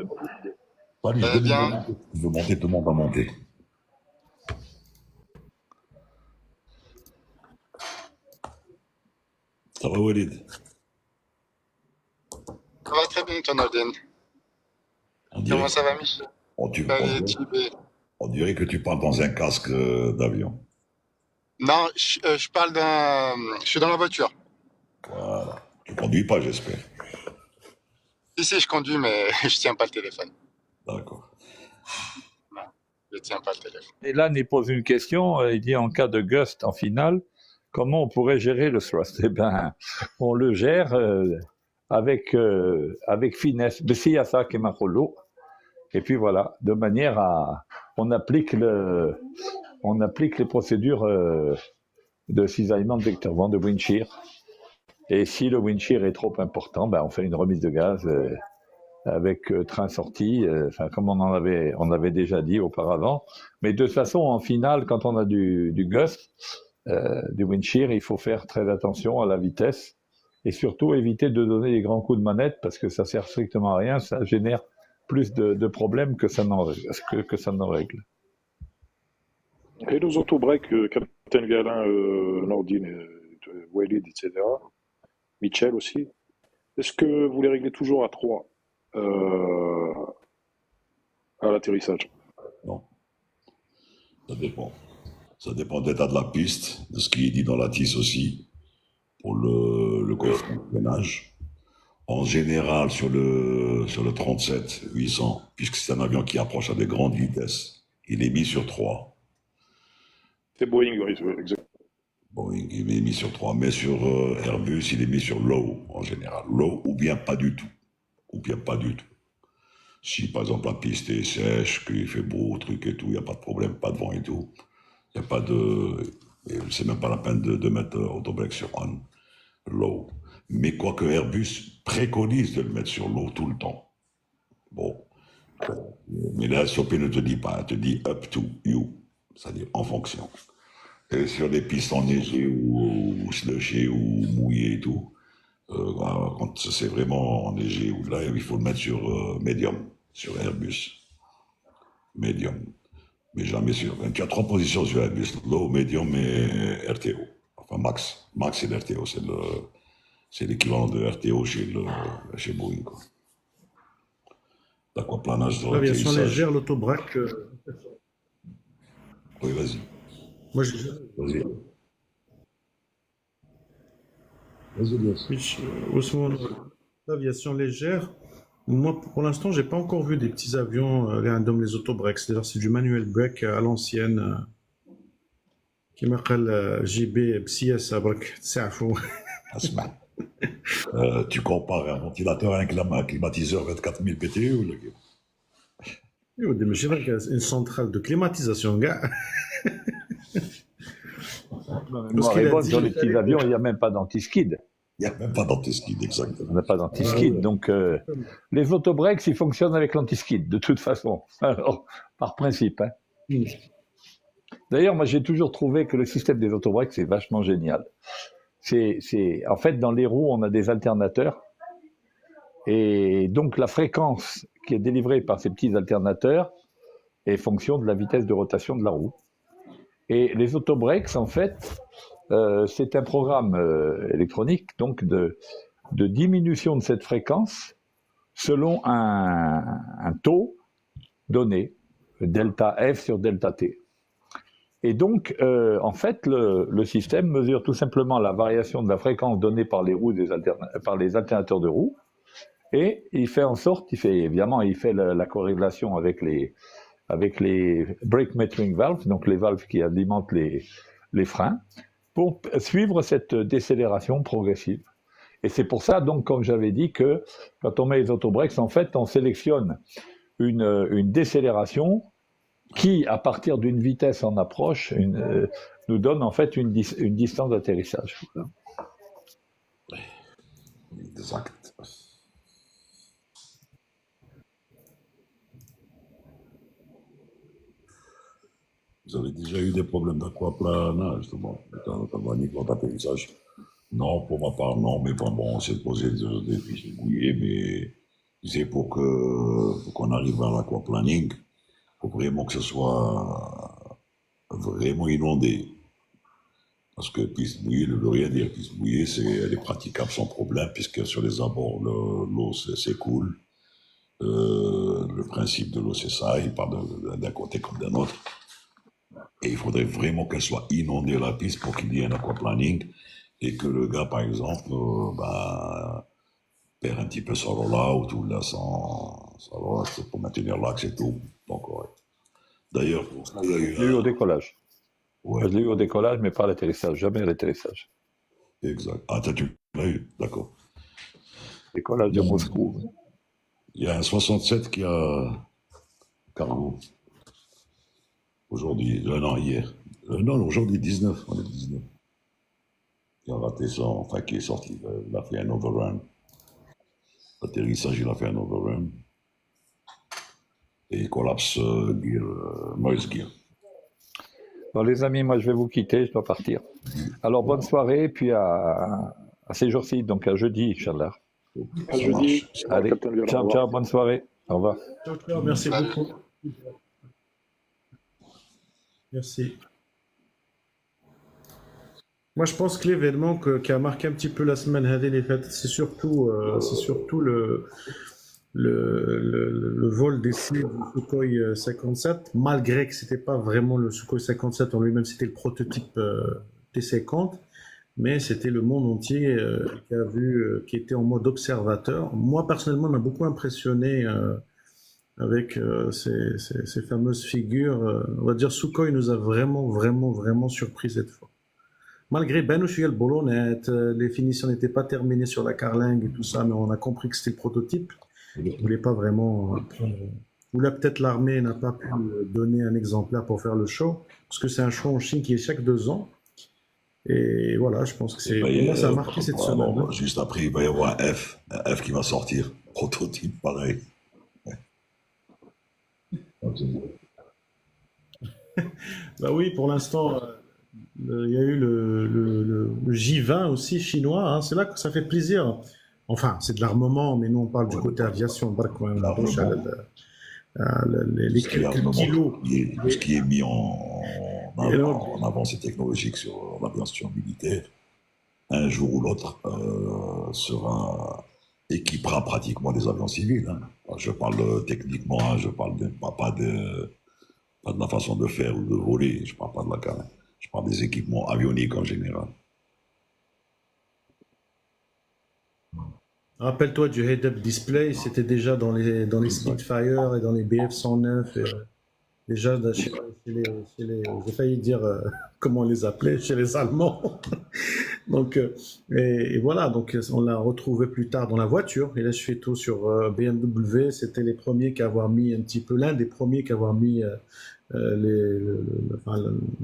Salut, Très bien. je veux monter, tout le monde va monter. Ça va, Walid? Ça va très bien, ton Alden. Comment ça va, Mich? On dirait que tu parles dans un casque d'avion. Non, je parle d'un. Je suis dans la voiture. Voilà. Tu conduis pas, j'espère. Si, je conduis, mais je tiens pas le téléphone. D'accord. Non, je tiens pas le téléphone. Et là, il pose une question. Il dit en cas de gust en finale, comment on pourrait gérer le thrust? Eh bien, on le gère avec finesse. Et puis voilà, de manière à. On applique les procédures de cisaillement de vecteur vent, de wind shear. Et si le wind shear est trop important, ben on fait une remise de gaz avec train sorti, comme on avait déjà dit auparavant. Mais de toute façon, en finale, quand on a du gust, du wind shear, il faut faire très attention à la vitesse et surtout éviter de donner des grands coups de manette parce que ça sert strictement à rien, ça génère plus de problèmes que ça n'en règle. Et nos autobreaks, Captain Galin, Nordine, Walid, etc. Mitchell aussi. Est-ce que vous les réglez toujours à 3 à l'atterrissage? Non. Ça dépend. Ça dépend de l'état de la piste, de ce qui est dit dans la TIS aussi, pour le coefficient de freinage. En général, sur le 37-800, puisque c'est un avion qui approche à de grandes vitesses, il est mis sur 3. C'est Boeing, oui, exactement. Boeing, il est mis sur 3, mais sur Airbus, il est mis sur low, en général. Low ou bien pas du tout. Si par exemple la piste est sèche, qu'il fait beau, truc et tout, il n'y a pas de problème, pas de vent et tout. Il n'y a pas de. C'est même pas la peine de mettre autobreak sur on, low. Mais quoique Airbus préconise de le mettre sur low tout le temps. Bon. Mais là, SOP ne te dit pas, elle te dit up to you, c'est-à-dire en fonction. Et sur des pistes enneigées ou slushées ou mouillées et tout, quand c'est vraiment enneigé, ou là, il faut le mettre sur medium, sur Airbus. Medium. Mais jamais sur. Tu as trois positions sur Airbus, low, medium et RTO. Enfin, max. Max, c'est l'RTO, c'est l'équivalent de RTO chez Boeing, quoi. L'aquaplanage de L'aviation l'atterrissage. légère, l'autobrac. Oui, vas-y. Moi, Vas-y. Vas-y, bien sûr. Ousmane, l'aviation légère. Moi, pour l'instant, j'ai pas encore vu des petits avions random les autobreaks. C'est-à-dire, c'est du manual break à l'ancienne. Qui m'appelle JB BCS برك تعرفوا. Asma. Tu compares un ventilateur à un climatiseur 24 000 BTU ou le gars? يودي ماشي غير une centrale de climatisation كاع. Moi, qu'il a bon, dit, sur les petits avions, il n'y a même pas d'anti-skid. Il n'y a même pas d'anti-skid, exactement. On n'a pas d'anti-skid. Donc, les autobreaks, ils fonctionnent avec l'anti-skid, de toute façon. Alors, par principe. Hein. D'ailleurs, moi, j'ai toujours trouvé que le système des autobreaks, c'est vachement génial. En fait, dans les roues, on a des alternateurs. Et donc, la fréquence qui est délivrée par ces petits alternateurs est fonction de la vitesse de rotation de la roue. Et les autobreaks, en fait, c'est un programme électronique donc de diminution de cette fréquence selon un taux donné, delta F sur delta T. Et donc, en fait, le système mesure tout simplement la variation de la fréquence donnée par les roues par les alternateurs de roues, et il fait en sorte, il fait la corrélation avec les brake metering valves, donc les valves qui alimentent les freins, pour suivre cette décélération progressive. Et c'est pour ça, donc, comme j'avais dit, que quand on met les autobreaks, en fait, on sélectionne une décélération qui, à partir d'une vitesse en approche, nous donne en fait une distance d'atterrissage. Exact. Vous avez déjà eu des problèmes d'aquaplanage, justement, quand d'atterrissage? Non, pour ma part, non, mais bon, on s'est posé des pistes mouillées, mais c'est pour qu'on arrive à l'aquaplaning, il faut vraiment que ce soit vraiment inondé. Parce que piste mouillée ne veut rien dire. Piste mouillée, elle est praticable sans problème, puisque sur les abords, l'eau s'écoule. Le principe de l'eau, c'est ça, il part d'un côté comme d'un autre. Et il faudrait vraiment qu'elle soit inondée, la piste, pour qu'il y ait un aquaplaning, et que le gars, par exemple, perd un petit peu son roll-out, ou là, c'est pour maintenir l'axe et tout. Donc, ouais. D'ailleurs, pour ça, il y a eu... Je l'ai eu au décollage. Ouais. Je l'ai eu au décollage, mais pas à l'atterrissage, jamais à l'atterrissage. Exact. Ah, tu l'as eu, d'accord. Décollage de Moscou. Il y a un 67 qui a cargo. Aujourd'hui, non, hier. Non, aujourd'hui, 19, on est 19. Qui a raté qui est sorti, il a fait un overrun. L'atterrissage, il a fait un overrun. Et il collapse noise gear. Bon, les amis, moi, je vais vous quitter, je dois partir. Alors, bonne soirée, puis à ces jours-ci, donc à jeudi, Inch'Allah. À jeudi. Allez, ciao, bonne soirée. Au revoir. Ciao, merci beaucoup. Merci. Moi, je pense que l'événement qui a marqué un petit peu la semaine, c'est surtout le vol d'essai du Sukhoi 57, malgré que c'était pas vraiment le Sukhoi 57 en lui-même, c'était le prototype T-50, mais c'était le monde entier qui était en mode observateur. Moi, personnellement, il m'a beaucoup impressionné avec ces fameuses figures. On va dire Sukhoi nous a vraiment surpris cette fois. Malgré le boulonnette, les finitions n'étaient pas terminées sur la carlingue et tout ça, mais on a compris que c'était le prototype. qui voulait pas vraiment prendre. Ou là, peut-être l'armée n'a pas pu donner un exemplaire pour faire le show, parce que c'est un show en Chine qui est chaque 2 ans. Et voilà, je pense que Et c'est. ben, Pour moi, ça a marqué cette semaine, hein. alors, juste après, il va y avoir un F qui va sortir. Prototype pareil. Ouais. Bah oui, pour l'instant, il y a eu le J20 aussi chinois, hein. C'est là que ça fait plaisir. Enfin, c'est de l'armement, mais nous on parle du Ouais, côté aviation. برك وين نهضروش على l'armement, tout les ce qui est quelques armement, kilos. tout ce qui est mis Et alors, en avancée technologique sur l'aviation militaire, un jour ou l'autre, équipera pratiquement des avions civils, hein. Alors, je parle techniquement, hein, je parle pas de la façon de faire ou de voler, je parle pas de la carrière. Je parle des équipements avioniques en général. rappelle-toi du head-up display, c'était déjà dans les Exact. Spitfire et dans les BF-109. Déjà, j'ai failli dire comment on les appelait, chez les Allemands. Donc, et voilà, donc on l'a retrouvé plus tard dans la voiture. Et là, je fais tout sur BMW. C'était les premiers qui avoir mis un petit peu, l'un des premiers qui avoir mis enfin,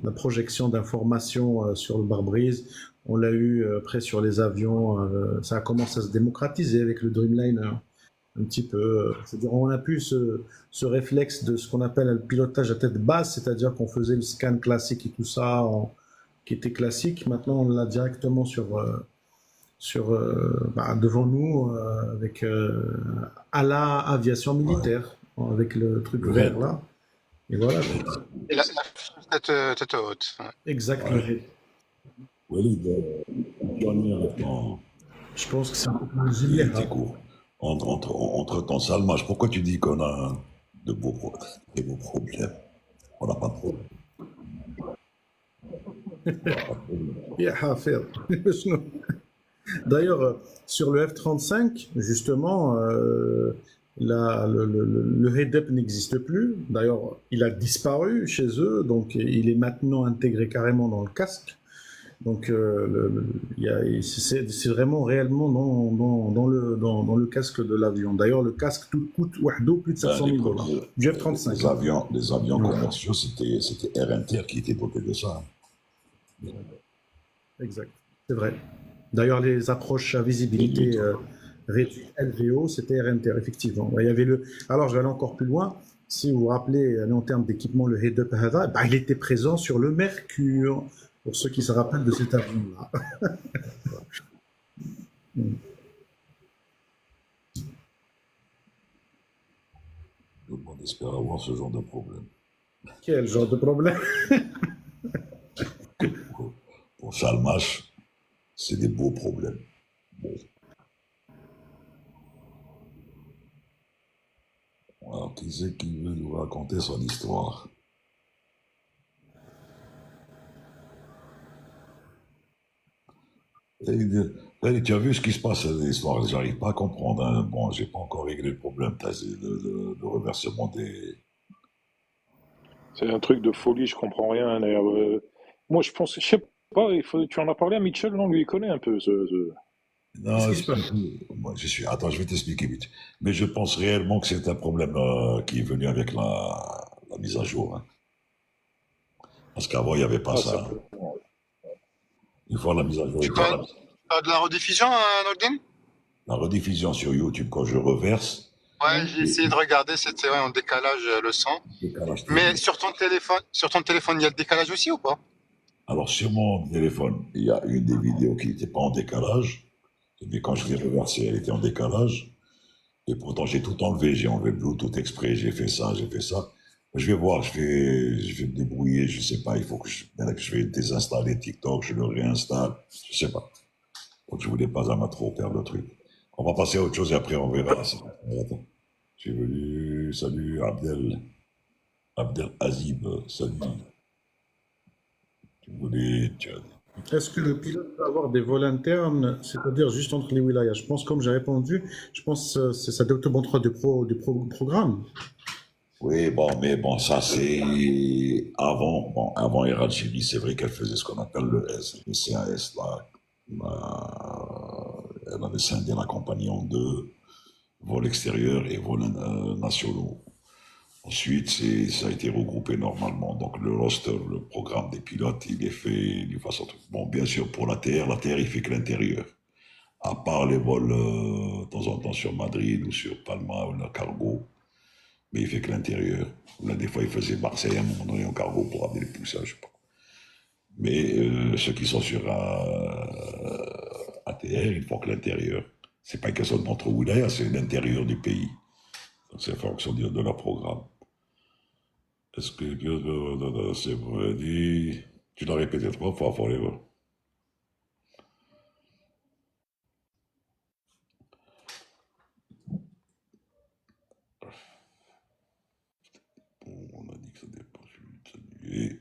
la projection d'informations sur le pare-brise. On l'a eu après sur les avions. Ça a commencé à se démocratiser avec le Dreamliner. Un petit peu. C'est-à-dire, on a plus ce réflexe de ce qu'on appelle le pilotage à tête basse, c'est-à-dire qu'on faisait le scan classique et tout ça, qui était classique. Maintenant, on l'a directement devant nous avec à la aviation militaire, avec le truc Le vert RAID. là. Et voilà, Et tête haute. Ouais. exact. Ouais. Walid, pionnier maintenant, Je pense que c'est un peu plus il génial, était hein. court. Entre-temps, Salmage, pourquoi tu dis qu'on a des beaux problèmes? On n'a pas de problème. On n'a pas de problème. يا حافظ. شنو؟ D'ailleurs, sur le F-35, justement, le head-up n'existe plus. D'ailleurs, il a disparu chez eux, donc il est maintenant intégré carrément dans le casque. Donc, c'est vraiment réellement dans le casque de l'avion. D'ailleurs, le casque tout coûte wahdo plus de 700 000 dollars. Du F-35. Les avions commerciaux, c'était Air Inter qui était doté de ça. Exact, c'est vrai. D'ailleurs, les approches à visibilité réduite LVO, c'était RNTR, effectivement. Il y avait alors, je vais aller encore plus loin. Si vous vous rappelez, en termes d'équipement, le head-up Hada, il était présent sur le Mercure, pour ceux qui se rappellent de cet avion-là. Tout le monde espère avoir ce genre de problème. Quel genre de problème? Pour Salmash, c'est des beaux problèmes. Bon. Alors, qui c'est qui veut nous raconter son histoire? Tu as vu ce qui se passe à l'histoire? J'arrive pas à comprendre, hein. Bon, j'ai pas encore réglé le problème de reversement des. C'est un truc de folie, je comprends rien. D'ailleurs, moi, je pense, je sais pas, tu en as parlé à Mitchell, non? Lui, il connaît un peu Non, Qu'est-ce qui se passe? moi, Attends, je vais t'expliquer vite. Mais je pense réellement que c'est un problème qui est venu avec la mise à jour, hein. Parce qu'avant, il n'y avait pas Ah, ça, ça hein. peut. Une fois la mise à jour Tu était là, parles de la rediffusion, Nordin? la rediffusion sur YouTube, quand je reverse, Ouais, j'ai essayé de regarder, c'était ouais, en décalage le son. décalage Mais TV. sur ton téléphone, il y a le décalage aussi ou pas? Alors, sur mon téléphone, il y a une des vidéos qui n'était pas en décalage. Mais quand je l'ai reversée, elle était en décalage. Et pourtant, j'ai tout enlevé. J'ai enlevé le Bluetooth exprès. J'ai fait ça, j'ai fait ça. Je vais voir, je vais me débrouiller. Je sais pas. Il faut que je vais désinstaller TikTok. Je le réinstalle. Je sais pas. Donc, je voulais pas à trop perdre le truc. On va passer à autre chose et après, on verra. Attends. Je suis venu. Salut, Abdel Azib. Salut. Tu voulais. Est-ce que le pilote peut avoir des vols internes, c'est-à-dire juste entre les wilayas? Je pense, comme j'ai répondu, je pense que ça doit te montrer du programme. Oui, mais bon, ça c'est avant. Bon, avant Algérie, c'est vrai qu'elle faisait ce qu'on appelle le CAS, là. Elle avait scindé la compagnie en deux. vol extérieur et vol nationaux. Ensuite, ça a été regroupé normalement. Donc le roster, le programme des pilotes, il est fait d'une façon... Bon, bien sûr, pour la Terre, il fait que l'intérieur. À part les vols de temps en temps sur Madrid ou sur Palma ou le cargo, mais il fait que l'intérieur. Là, des fois, il faisait Marseille à un moment donné en cargo pour amener les poussages, je sais pas. Mais ceux qui sont sur ATR, ils font que l'intérieur. C'est pas une question d'entre wilaya, c'est l'intérieur du pays. Donc c'est en fonction de leur programme. Est-ce que c'est vrai dit? Tu l'as répété 3 fois, Forever. Bon, on a dit que ça dépend de saluer.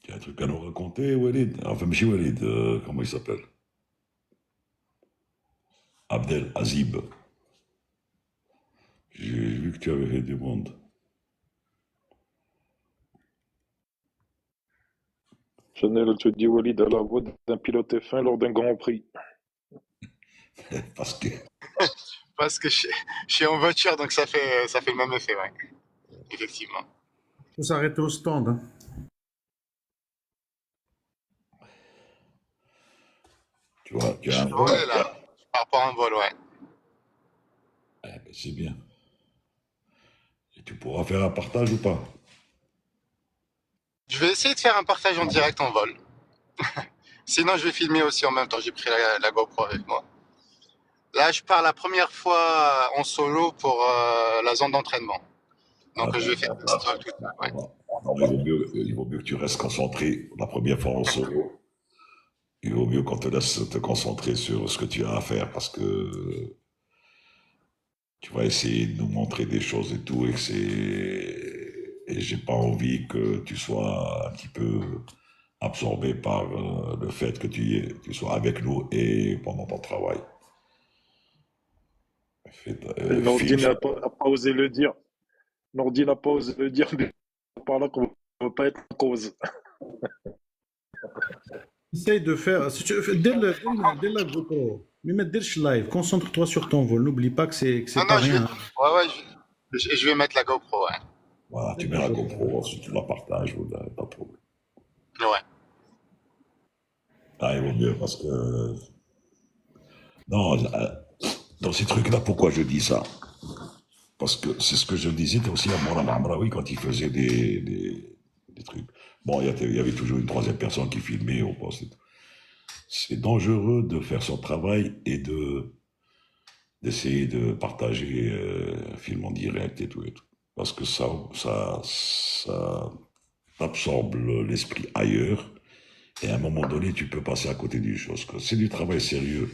Tu as un truc à nous raconter, Walid? Enfin, monsieur Walid, comment il s'appelle? Abdel Azib. J'ai vu que tu avais fait du monde. Chanel te dit Walid à la voix d'un pilote F1 lors d'un Grand Prix. Parce que Parce que je suis en voiture, donc ça fait le même effet, ouais. Effectivement. Il faut s'arrêter au stand. Hein. tu vois, tu Je as un suis vol. volé là. Par rapport à un vol, ouais. Eh ben, c'est bien. Et tu pourras faire un partage ou pas? Je vais essayer de faire un partage en direct en vol. Sinon, je vais filmer aussi en même temps. J'ai pris la GoPro avec moi. Là, je pars la première fois en solo pour la zone d'entraînement. Ah Donc, je vais ben, faire des stops, tout ça. Ouais. non, il vaut mieux que tu restes concentré la première fois en solo. Il vaut mieux qu'on te laisse te concentrer sur ce que tu as à faire parce que tu vas essayer de nous montrer des choses et tout, et j'ai pas envie que tu sois un petit peu absorbé par le fait que tu sois avec nous et pendant ton travail. Nordi Filme. n'a pas osé le dire. Nordi n'a pas osé le dire, mais par là qu'on ne va pas être en cause. Essaye de faire. Si tu fais, dès la GoPro, mais mettre dès le live, concentre-toi sur ton vol. N'oublie pas que Non, c'est pas non, rien. ouais, je vais mettre la GoPro, ouais. Voilà, tu mets la GoPro, ensuite tu la partages, voilà, pas de problème. Ouais. Ah, il vaut mieux parce que. Non, dans ces trucs-là, pourquoi je dis ça? Parce que c'est ce que je disais aussi à Mourad Amraoui quand il faisait des trucs. Bon, il y avait toujours une troisième personne qui filmait au poste et tout. C'est dangereux de faire son travail et d'essayer de partager un film en direct et tout et tout. Parce que ça absorbe l'esprit ailleurs et à un moment donné, tu peux passer à côté d'une chose. C'est du travail sérieux.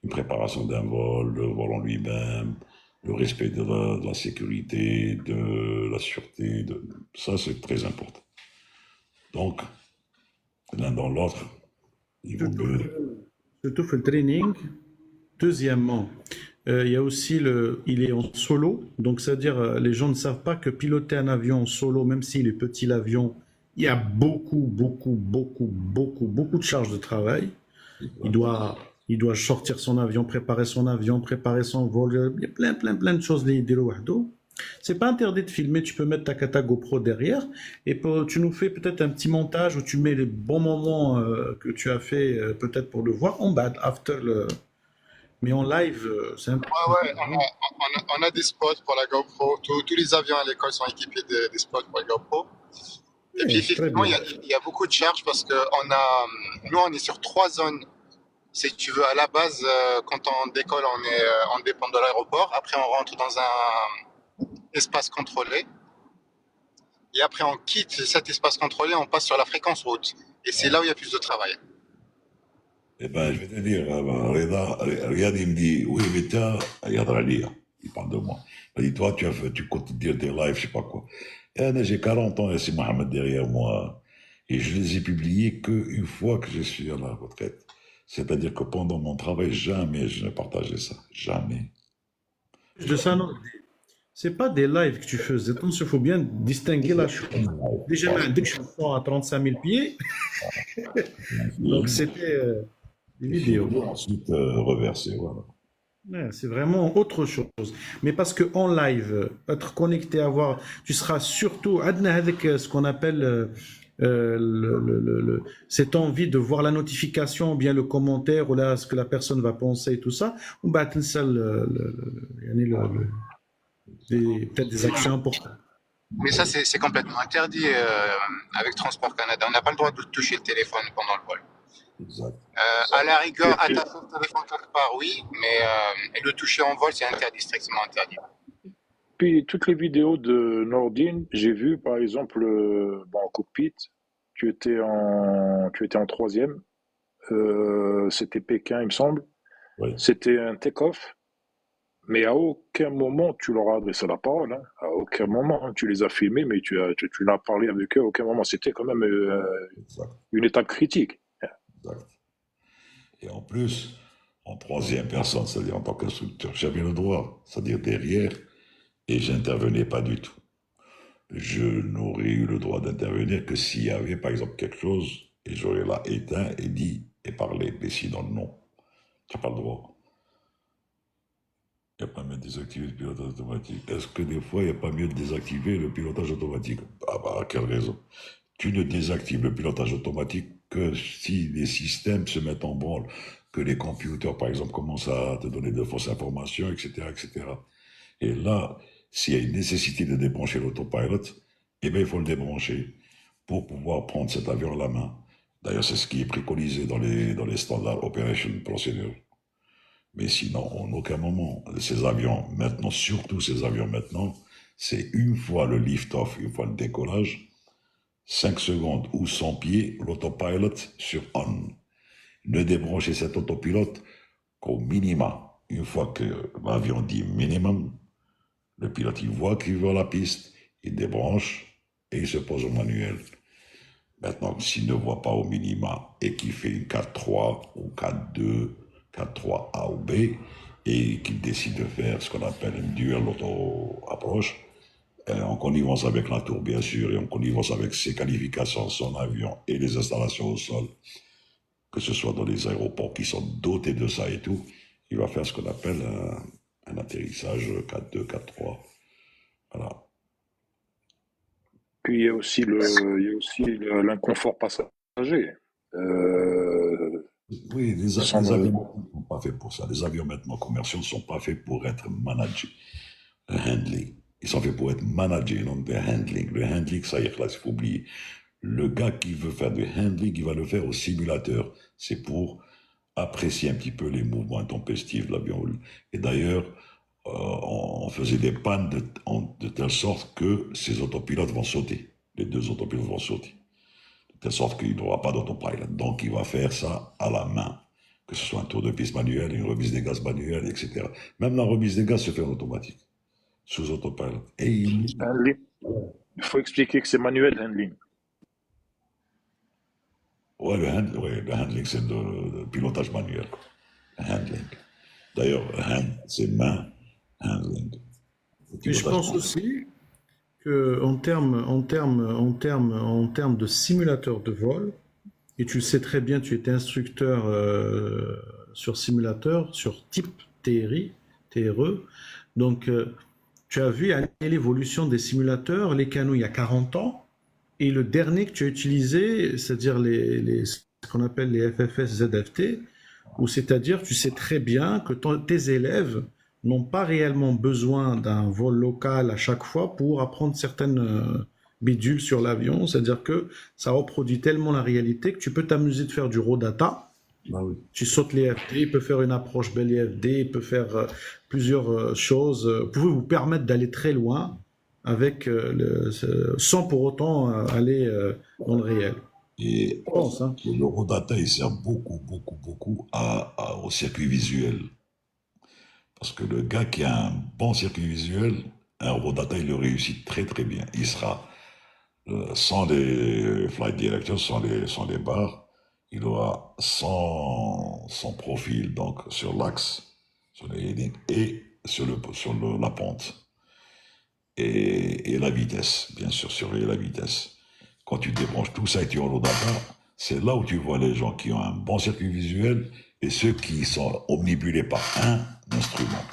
Une préparation d'un vol, le vol en lui-même, le respect de la sécurité, de la sûreté, ça c'est très important. Donc, l'un dans l'autre, il vaut Surtout, mieux. surtout fait le training. Deuxièmement, il y a aussi il est en solo, donc c'est-à-dire les gens ne savent pas que piloter un avion en solo, même s'il est petit l'avion, il y a beaucoup de charges de travail. Il doit sortir son avion, préparer son vol. Il y a plein de choses à dire. C'est pas interdit de filmer, tu peux mettre ta Kata GoPro derrière et tu nous fais peut-être un petit montage où tu mets les bons moments que tu as fait peut-être pour le voir en bas, after le. Mais en live, c'est un peu. Ouais, on a des spots pour la GoPro. Tous les avions à l'école sont équipés des spots pour la GoPro. Et puis, Très effectivement, bien. il y a beaucoup de charges parce que nous, on est sur 3 zones. Si tu veux, à la base, quand on décolle, on dépend de l'aéroport. Après, on rentre dans un espace contrôlé. Et après, on quitte cet espace contrôlé, on passe sur la fréquence route. Et c'est là où il y a plus de travail. Eh ben, je vais te dire, Riyad, il me dit, oui, mais tiens, Riyad Ralia, il parle de moi. Il dit, toi, tu continues tes lives, je sais pas quoi. Et là, j'ai 40 ans et c'est Mohamed derrière moi. Et je les ai publiés qu'une fois que je suis à la retraite. C'est-à-dire que pendant mon travail, jamais je ne partageais ça. Jamais. De ça, non. C'est pas des lives que tu faisais. Attention, il faut bien distinguer la chose. Déjà, dès que je suis à 35 000 pieds, donc c'était. des Les vidéos. films ensuite reversés, voilà. Ouais, c'est vraiment autre chose. Mais parce que en live, être connecté, avoir, tu seras surtout adna avec ce qu'on appelle cette envie de voir la notification, ou bien le commentaire, ou là ce que la personne va penser et tout ça. Ou bah تنسى يعني peut-être des actions importantes. Mais ça, c'est complètement interdit avec Transport Canada. On n'a pas le droit de toucher le téléphone pendant le vol. Exact. À la rigueur, Et- attacher le téléphone quelque part, oui, mais le toucher en vol, c'est interdit, strictement interdit. Puis toutes les vidéos de Nordine, j'ai vu par exemple bon, en cockpit, tu étais en troisième, c'était Pékin il me semble, Oui, c'était un take-off, mais à aucun moment tu leur as adressé la parole, hein. À aucun moment, hein. Tu les as filmés, mais tu n'as parlé avec eux à aucun moment. C'était quand même exact, une étape critique. exact. Et en plus, en troisième personne, c'est-à-dire en tant qu'instructeur, j'avais le droit, c'est-à-dire derrière, et j'intervenais pas du tout. Je n'aurais eu le droit d'intervenir que s'il y avait, par exemple, quelque chose, et j'aurais là éteint et dit et parlé. Mais sinon, non, tu n'as pas le droit. Il n'y a pas mieux de désactiver le pilotage automatique. Est-ce que des fois, il n'y a pas mieux de désactiver le pilotage automatique? Ah bah, à quelle raison? Tu ne désactives le pilotage automatique que si les systèmes se mettent en branle, que les computers, par exemple, commencent à te donner de fausses informations, etc., etc. Et là, s'il y a une nécessité de débrancher l'autopilot, eh bien, il faut le débrancher pour pouvoir prendre cet avion à la main. D'ailleurs, c'est ce qui est préconisé dans les standards Operation Procedure. Mais sinon, en aucun moment, ces avions, maintenant, surtout ces avions maintenant, c'est une fois le lift-off, une fois le décollage, 5 secondes ou 100 pieds, l'autopilot sur on. Ne débranchez cet autopilote qu'au minima. Une fois que l'avion dit minimum, le pilote il voit qu'il va à la piste, il débranche et il se pose au manuel. Maintenant, s'il ne voit pas au minima et qu'il fait une 4-3 ou 4-2, 4-3 A ou B, et qu'il décide de faire ce qu'on appelle une duel auto-approche, en connivence avec la tour, bien sûr, et en connivence avec ses qualifications, son avion et les installations au sol, que ce soit dans les aéroports qui sont dotés de ça et tout, il va faire ce qu'on appelle un atterrissage 4-2, 4-3. Voilà. Puis l'inconfort passager. Oui, Sans les le- avions ne sont pas faits pour ça. Les avions maintenant commerciaux ne sont pas faits pour être managés. Le handling. Ils sont faits pour être managés, non de handling. Le handling, ça y est, là, il faut oublier. Le gars qui veut faire du handling, il va le faire au simulateur. C'est pour apprécier un petit peu les mouvements intempestifs de l'avion. Et d'ailleurs, on faisait des pannes de telle sorte que ces autopilotes vont sauter. Les deux autopilotes vont sauter. De telle sorte qu'il n'aura pas d'autopilot. Donc, il va faire ça à la main. Que ce soit un tour de piste manuel, une remise des gaz manuelle, etc. Même la remise des gaz se fait en automatique, sous autopilot. Et handling. Il faut expliquer que c'est manuel handling. ouais, le handling, c'est le pilotage manuel, quoi. Le handling. D'ailleurs, hand, c'est main, handling. Le Mais je pilotage pense manuel. aussi que en termes de simulateur de vol, et tu le sais très bien, tu étais instructeur sur simulateur, sur type TRI, TRE. Donc, tu as vu l'évolution des simulateurs, les canaux il y a 40 ans, et le dernier que tu as utilisé, c'est-à-dire ce qu'on appelle les FFS ZFT, ou c'est-à-dire tu sais très bien que tes élèves n'ont pas réellement besoin d'un vol local à chaque fois pour apprendre certaines bidules sur l'avion, c'est-à-dire que ça reproduit tellement la réalité que tu peux t'amuser de faire du raw data. Ah oui. Tu sautes les FD, il peut faire une approche belle FD, il peut faire plusieurs choses. Vous pouvez vous permettre d'aller très loin avec sans pour autant aller dans le réel. Et Je pense, hein. l'eurodata, il sert beaucoup, beaucoup, beaucoup au circuit visuel. Parce que le gars qui a un bon circuit visuel, un eurodata, il le réussit très, très bien. Il sera sans les flight directors, sans les barres, il aura son profil donc sur l'axe, sur les headings et la pente. Et la vitesse, bien sûr, surveiller la vitesse. Quand tu débranches tout ça et tu as le data, c'est là où tu vois les gens qui ont un bon circuit visuel et ceux qui sont omnibulés par un instrument.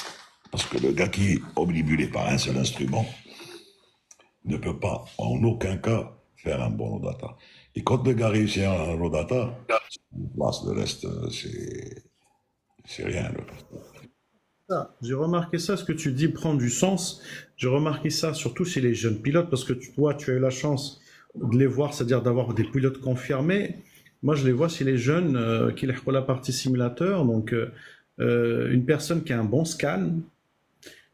Parce que le gars qui est omnibulé par un seul instrument ne peut pas, en aucun cas, faire un bon rodata. Et quand le gars réussit un rodata, le reste, c'est rien. Le reste. J'ai remarqué ça, ce que tu dis prend du sens. J'ai remarqué ça surtout chez les jeunes pilotes, parce que toi, tu as eu la chance de les voir, c'est-à-dire d'avoir des pilotes confirmés. Moi, je les vois chez les jeunes qui font la partie simulateur. Donc, une personne qui a un bon scan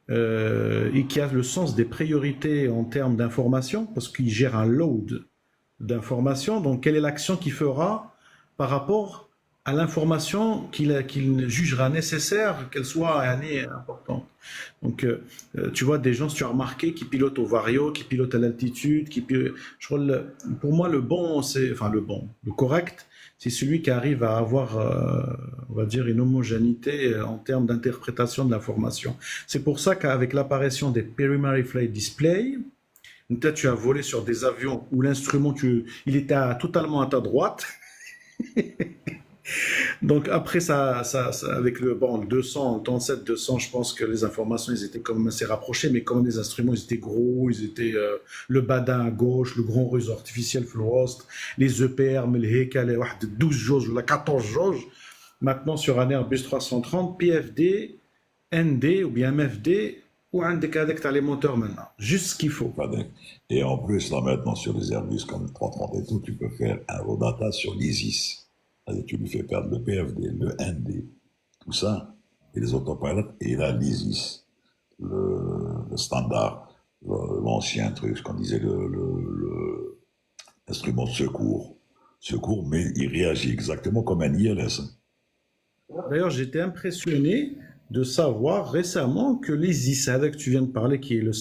et qui a le sens des priorités en termes d'information, parce qu'il gère un load d'informations. Donc, quelle est l'action qu'il fera par rapport à l'information qu'il jugera nécessaire, qu'elle soit importante. Donc, tu vois des gens, si tu as remarqué, qui pilotent au vario, qui pilotent à l'altitude, je crois pour moi le bon, le correct, c'est celui qui arrive à avoir, on va dire, une homogénéité en termes d'interprétation de l'information. C'est pour ça qu'avec l'apparition des Primary Flight Display, peut-être tu as volé sur des avions où l'instrument, il était totalement à ta droite. Donc après ça avec le 200, le 37-200, je pense que les informations ils étaient quand même assez rapprochées, mais comme les instruments ils étaient gros, ils étaient le badin à gauche, le grand réseau artificiel Fluost, les EPR, mais les Hekal, 12 jauges ou la 14 jauges. Maintenant sur un Airbus 330, PFD, ND ou bien MFD, ou un décadec t'as les moteurs maintenant, juste ce qu'il faut. Et en plus là maintenant sur les Airbus comme le 330 et tout, tu peux faire un rodata sur l'ISIS. Tu lui fais perdre le PFD, le ND, tout ça, et les autopilotes, et là, l'ISIS, le standard, l'ancien truc, ce qu'on disait, l'instrument de secours, mais il réagit exactement comme un ILS. D'ailleurs, j'étais impressionné de savoir récemment que l'ISIS, avec que tu viens de parler, qui est le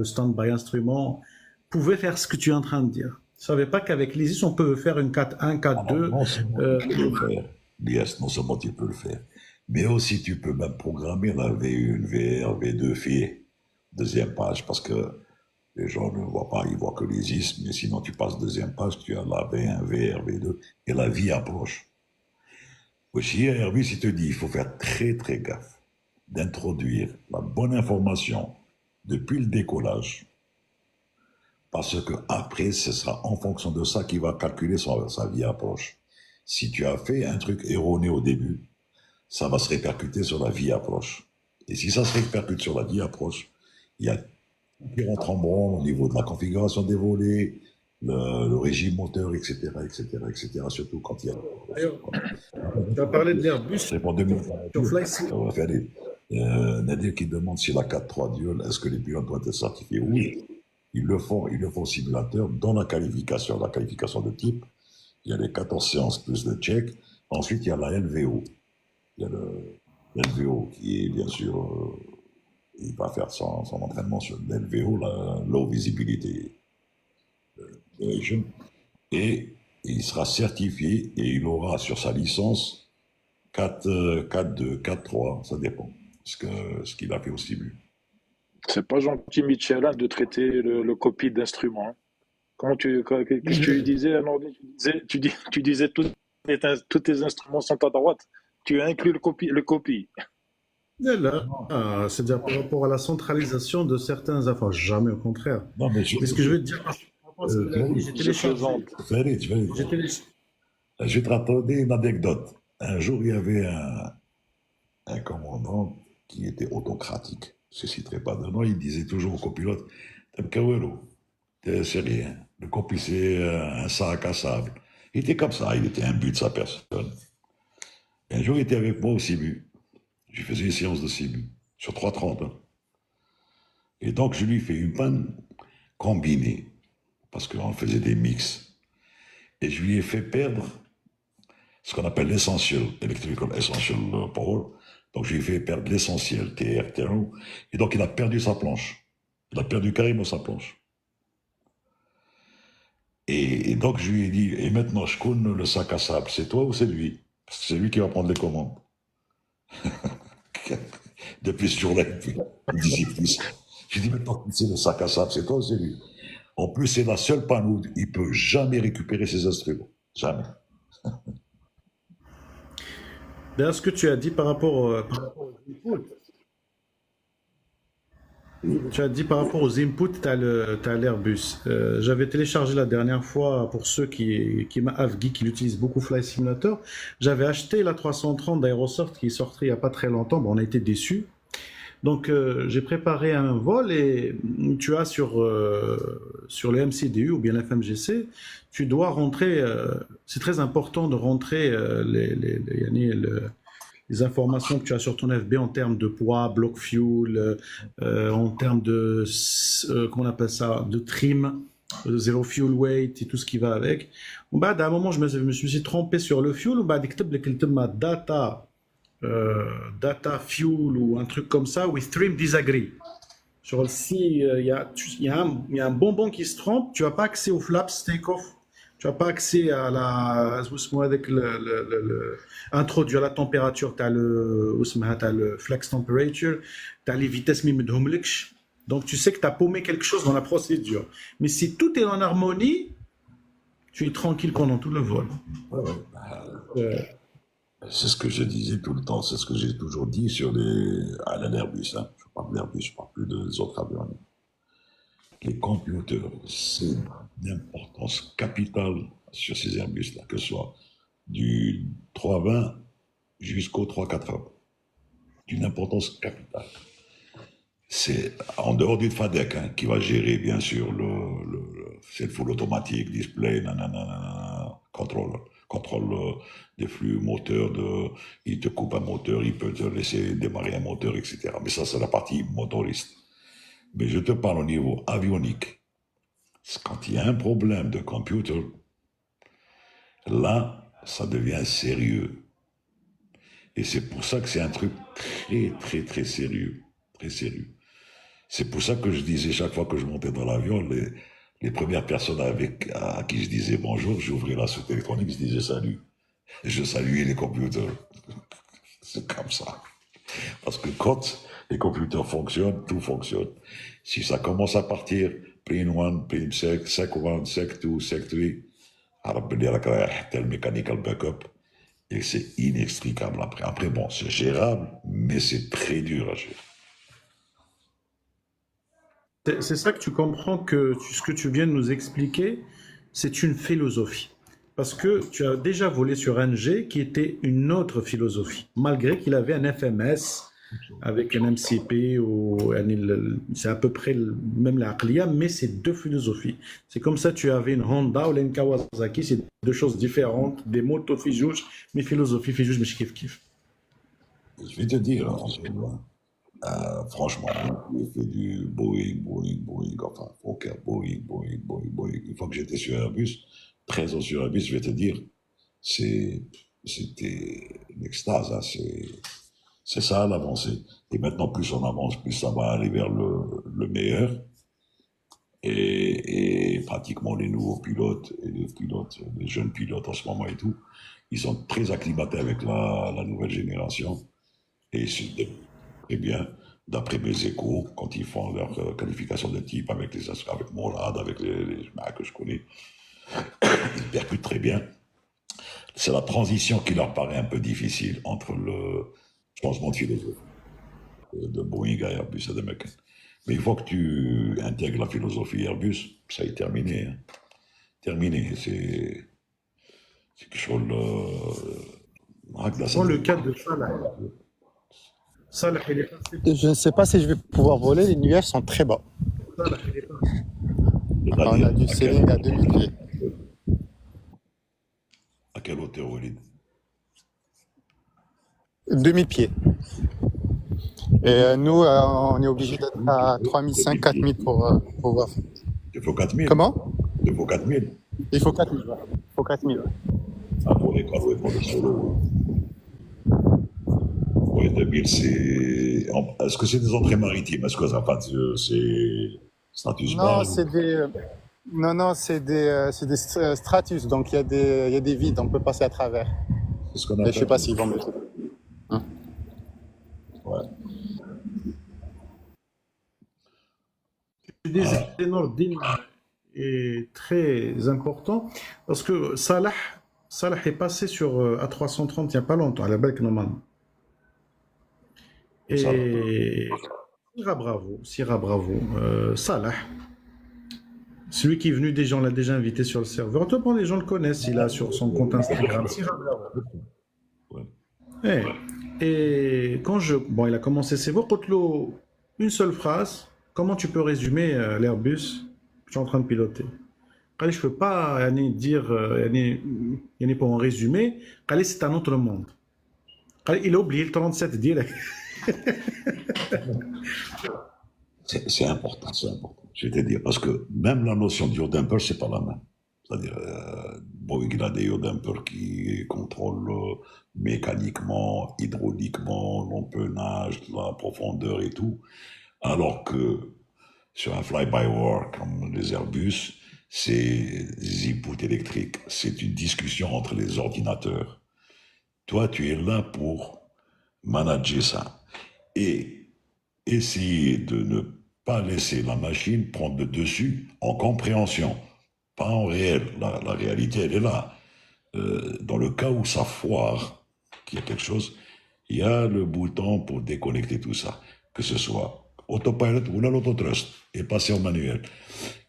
stand-by instrument, pouvait faire ce que tu es en train de dire. Je ne savais pas qu'avec l'ISIS, on peut faire une 4-1, 4-2. Non seulement tu peux le faire, l'IS, non seulement tu peux le faire, mais aussi tu peux même programmer la V1, VR, V2, FIE, deuxième page, parce que les gens ne voient pas, ils voient que l'ISIS, mais sinon tu passes deuxième page, tu as la V1, VR, V2, et la vie approche. Aussi, Airbus, il te dit, il faut faire très très gaffe d'introduire la bonne information depuis le décollage, parce que après, ce sera en fonction de ça qu'il va calculer sa vie approche. Si tu as fait un truc erroné au début, ça va se répercuter sur la vie approche. Et si ça se répercute sur la vie approche, il y a qui rentre en branle au niveau de la configuration des volets, le régime moteur, etc., etc., etc., surtout quand il y a... Tu as parlé de l'Airbus. C'est pour 2020. Nadir qui demande si la 4.3 dual, est-ce que les pilotes doivent être certifiés? Oui. Ils le font au simulateur dans la qualification de type. Il y a les 14 séances plus le check. Ensuite, il y a la LVO. Il y a le LVO qui est, bien sûr, il va faire son entraînement sur l'LVO, la Low Visibility Operation. Et il sera certifié et il aura sur sa licence 4.2, 4.3, ça dépend ce qu'il a fait au début. C'est pas gentil, Michelin, de traiter le copie d'instrument. Hein. Qu'est-ce que tu lui disais, Anordi? Tu disais tous tes instruments sont à droite. Tu as inclus le copie. C'est-à-dire par rapport à la centralisation de certains affaires. Jamais au contraire. Non, mais ce que je veux te dire, j'ai téléchargé. Je vais te raconter une anecdote. Un jour, il y avait un commandant qui était autocratique. Je ne citerai pas de nom, il disait toujours au copilote, c'est rien. Le copilote, c'est un sac à sable. Il était comme ça, il était imbu de sa personne. Et un jour, il était avec moi au CIBU. Je faisais une séance de CIBU sur 3.30. Hein. Et donc, je lui fais une panne combinée, parce qu'on faisait des mix. Et je lui ai fait perdre ce qu'on appelle l'essentiel, Electrical Essential Power. Donc, je lui ai fait perdre l'essentiel, TR, TRO. Et donc, il a perdu sa planche. Il a perdu carrément sa planche. Et donc, je lui ai dit, et maintenant, je connais le sac à sable, c'est toi ou c'est lui? Parce que c'est lui qui va prendre les commandes. Depuis ce jour-là, il disait plus. Je lui ai dit, maintenant, c'est le sac à sable, c'est toi ou c'est lui? En plus, c'est la seule panne où il ne peut jamais récupérer ses instruments. Jamais. D'ailleurs, ce que tu as dit par rapport aux inputs, tu as dit par rapport aux inputs, tu as l'Airbus. J'avais téléchargé la dernière fois, pour ceux qui l'utilisent beaucoup Fly Simulator, j'avais acheté la 330 d'Aerosoft qui est sortie il n'y a pas très longtemps. Bon, on a été déçus. Donc, j'ai préparé un vol et tu as sur le MCDU ou bien l'FMGC, tu dois rentrer, c'est très important de rentrer les informations que tu as sur ton FB en termes de poids, block fuel, en termes de, comment on appelle ça, de trim, zéro fuel weight et tout ce qui va avec. Bah, à un moment, je me suis trompé sur le fuel, bah, data, data fuel ou un truc comme ça, with trim disagree. Sur si il y a un bonbon qui se trompe, tu n'as pas accès au flaps take-off. Tu n'as pas accès à la. Avec introduire la température, tu as le flex temperature, tu as les vitesses mimedhomliksh. Donc tu sais que tu as paumé quelque chose dans la procédure. Mais si tout est en harmonie, tu es tranquille pendant tout le vol. Ouais, ouais. C'est ce que je disais tout le temps, c'est ce que j'ai toujours dit à l'Airbus. Hein. Je parle d'Airbus, je parle plus des autres avions. Les computers, c'est d'importance capitale sur ces Airbus-là, que ce soit du 320 jusqu'au 380. D'une importance capitale. C'est en dehors du FADEC hein, qui va gérer, bien sûr, c'est le full automatique, display, nanana, contrôle des flux moteurs, il te coupe un moteur, il peut te laisser démarrer un moteur, etc. Mais ça, c'est la partie motoriste. Mais je te parle au niveau avionique. Quand il y a un problème de computer, là, ça devient sérieux. Et c'est pour ça que c'est un truc très, très, très sérieux. Très sérieux. C'est pour ça que je disais chaque fois que je montais dans l'avion, les premières personnes à qui je disais bonjour, j'ouvrais la soute électronique, je disais salut. Et je saluais les computers. C'est comme ça. Parce que quand les computers fonctionnent, tout fonctionne. Si ça commence à partir, plane 1, plane sec, sec 1, sec 2, sec 3, le mechanical backup, et c'est inextricable après. Après, bon, c'est gérable, mais c'est très dur à gérer. C'est ça que tu comprends que ce que tu viens de nous expliquer, c'est une philosophie. Parce que tu as déjà volé sur NG qui était une autre philosophie, malgré qu'il avait un FMS avec un MCP, c'est à peu près même la Aqliya, mais c'est deux philosophies. C'est comme ça tu avais une Honda ou une Kawasaki, c'est deux choses différentes, des motos fijouj, mais philosophie fijouj, mais kif kif. Je vais te dire, franchement, j'ai fait du Boeing, enfin, ok, Boeing. Une fois que j'étais sur Airbus, 13 ans sur Airbus, je vais te dire, c'était une extase, hein, c'est ça l'avancée. Et maintenant, plus on avance, plus ça va aller vers le meilleur. Et pratiquement les nouveaux pilotes et les jeunes pilotes en ce moment et tout, ils sont très acclimatés avec la nouvelle génération. Et c'est très bien, d'après mes échos, quand ils font leur qualification de type avec Morad, avec les que je connais, ils percutent très bien. C'est la transition qui leur paraît un peu difficile entre le changement de philosophie de Boeing à Airbus et de Meccan. Mais une fois que tu intègres la philosophie Airbus, ça est terminé. Hein. Terminé. C'est quelque chose Dans le cas de Salah, Salah, il est passé. Je ne sais pas si je vais pouvoir voler, les nuages sont très bas. Salah, il est passé. On a du ceiling à 2000 pieds. À quelle hauteur, Walid? 2000 pieds. Et nous, on est obligé d'être à 3500, 4000 pour pouvoir. Il faut 4000. Comment? Il faut 4000. Il faut 4000. Ouais. Il faut 4000. Ouais. Ah, pour les carreaux et pour le solo. Oui, 2000, c'est. Est-ce que c'est des entrées maritimes? Est-ce que ça c'est Stratus Non, Bar c'est des. Non, c'est des stratus, donc il y a des vides, on peut passer à travers. C'est ce qu'on Et appelle. je sais pas s'ils vont mettre. Ouais. Tu disais Nordin est très important parce que Salah, Salah est passé sur A330 il n'y a pas longtemps, à la Belk normalement. Ça, Et Syrah Bravo, Salah, celui qui est venu déjà, on l'a déjà invité sur le serveur. Tout le monde, les gens le connaissent, il a sur son compte Instagram. Syrah Bravo. ouais. Eh, Et quand bon, il a commencé ses voix, une seule phrase. Comment tu peux résumer l'Airbus que tu es en train de piloter? Je ne peux pas dire, pour en résumer, c'est un autre monde. Il a oublié le 37 direct. C'est important, c'est important. Je vais te dire, parce que même la notion de yaw damper, c'est pas la même. C'est-à-dire, bon, il y a des yaw dampers qui contrôlent mécaniquement, hydrauliquement, l'empennage, la profondeur et tout, alors que sur un fly-by-wire comme les Airbus, c'est des inputs électriques. C'est une discussion entre les ordinateurs. Toi, tu es là pour manager ça et essayer de ne pas laisser la machine prendre le dessus en compréhension, pas en réel. La réalité, elle est là. Dans le cas où ça foire, qu'il y a quelque chose, il y a le bouton pour déconnecter tout ça, que ce soit autopilot ou l'autotrust, et passer au manuel.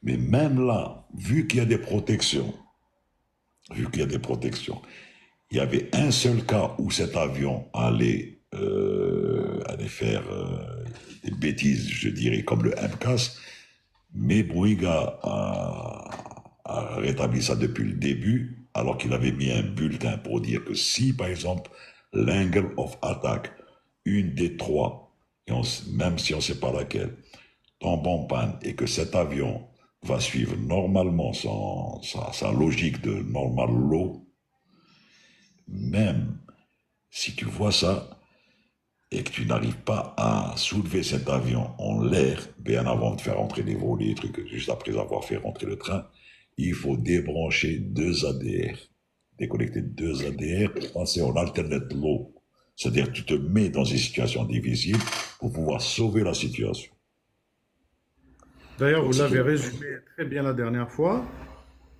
Mais même là, vu qu'il y a des protections, il y avait un seul cas où cet avion allait faire des bêtises, je dirais, comme le MCAS, mais Bouygues a rétabli ça depuis le début, alors qu'il avait mis un bulletin pour dire que si, par exemple, l'angle of attack, une des trois, même si on ne sait pas laquelle, tombe en panne et que cet avion va suivre normalement sa logique de normal low, même si tu vois ça et que tu n'arrives pas à soulever cet avion en l'air, bien avant de faire entrer les volets, les trucs, juste après avoir fait rentrer le train, il faut débrancher 2 ADR, déconnecter 2 ADR pour passer en alternate low. C'est-à-dire que tu te mets dans une situation difficile pour pouvoir sauver la situation. D'ailleurs, vous l'avez résumé très bien la dernière fois,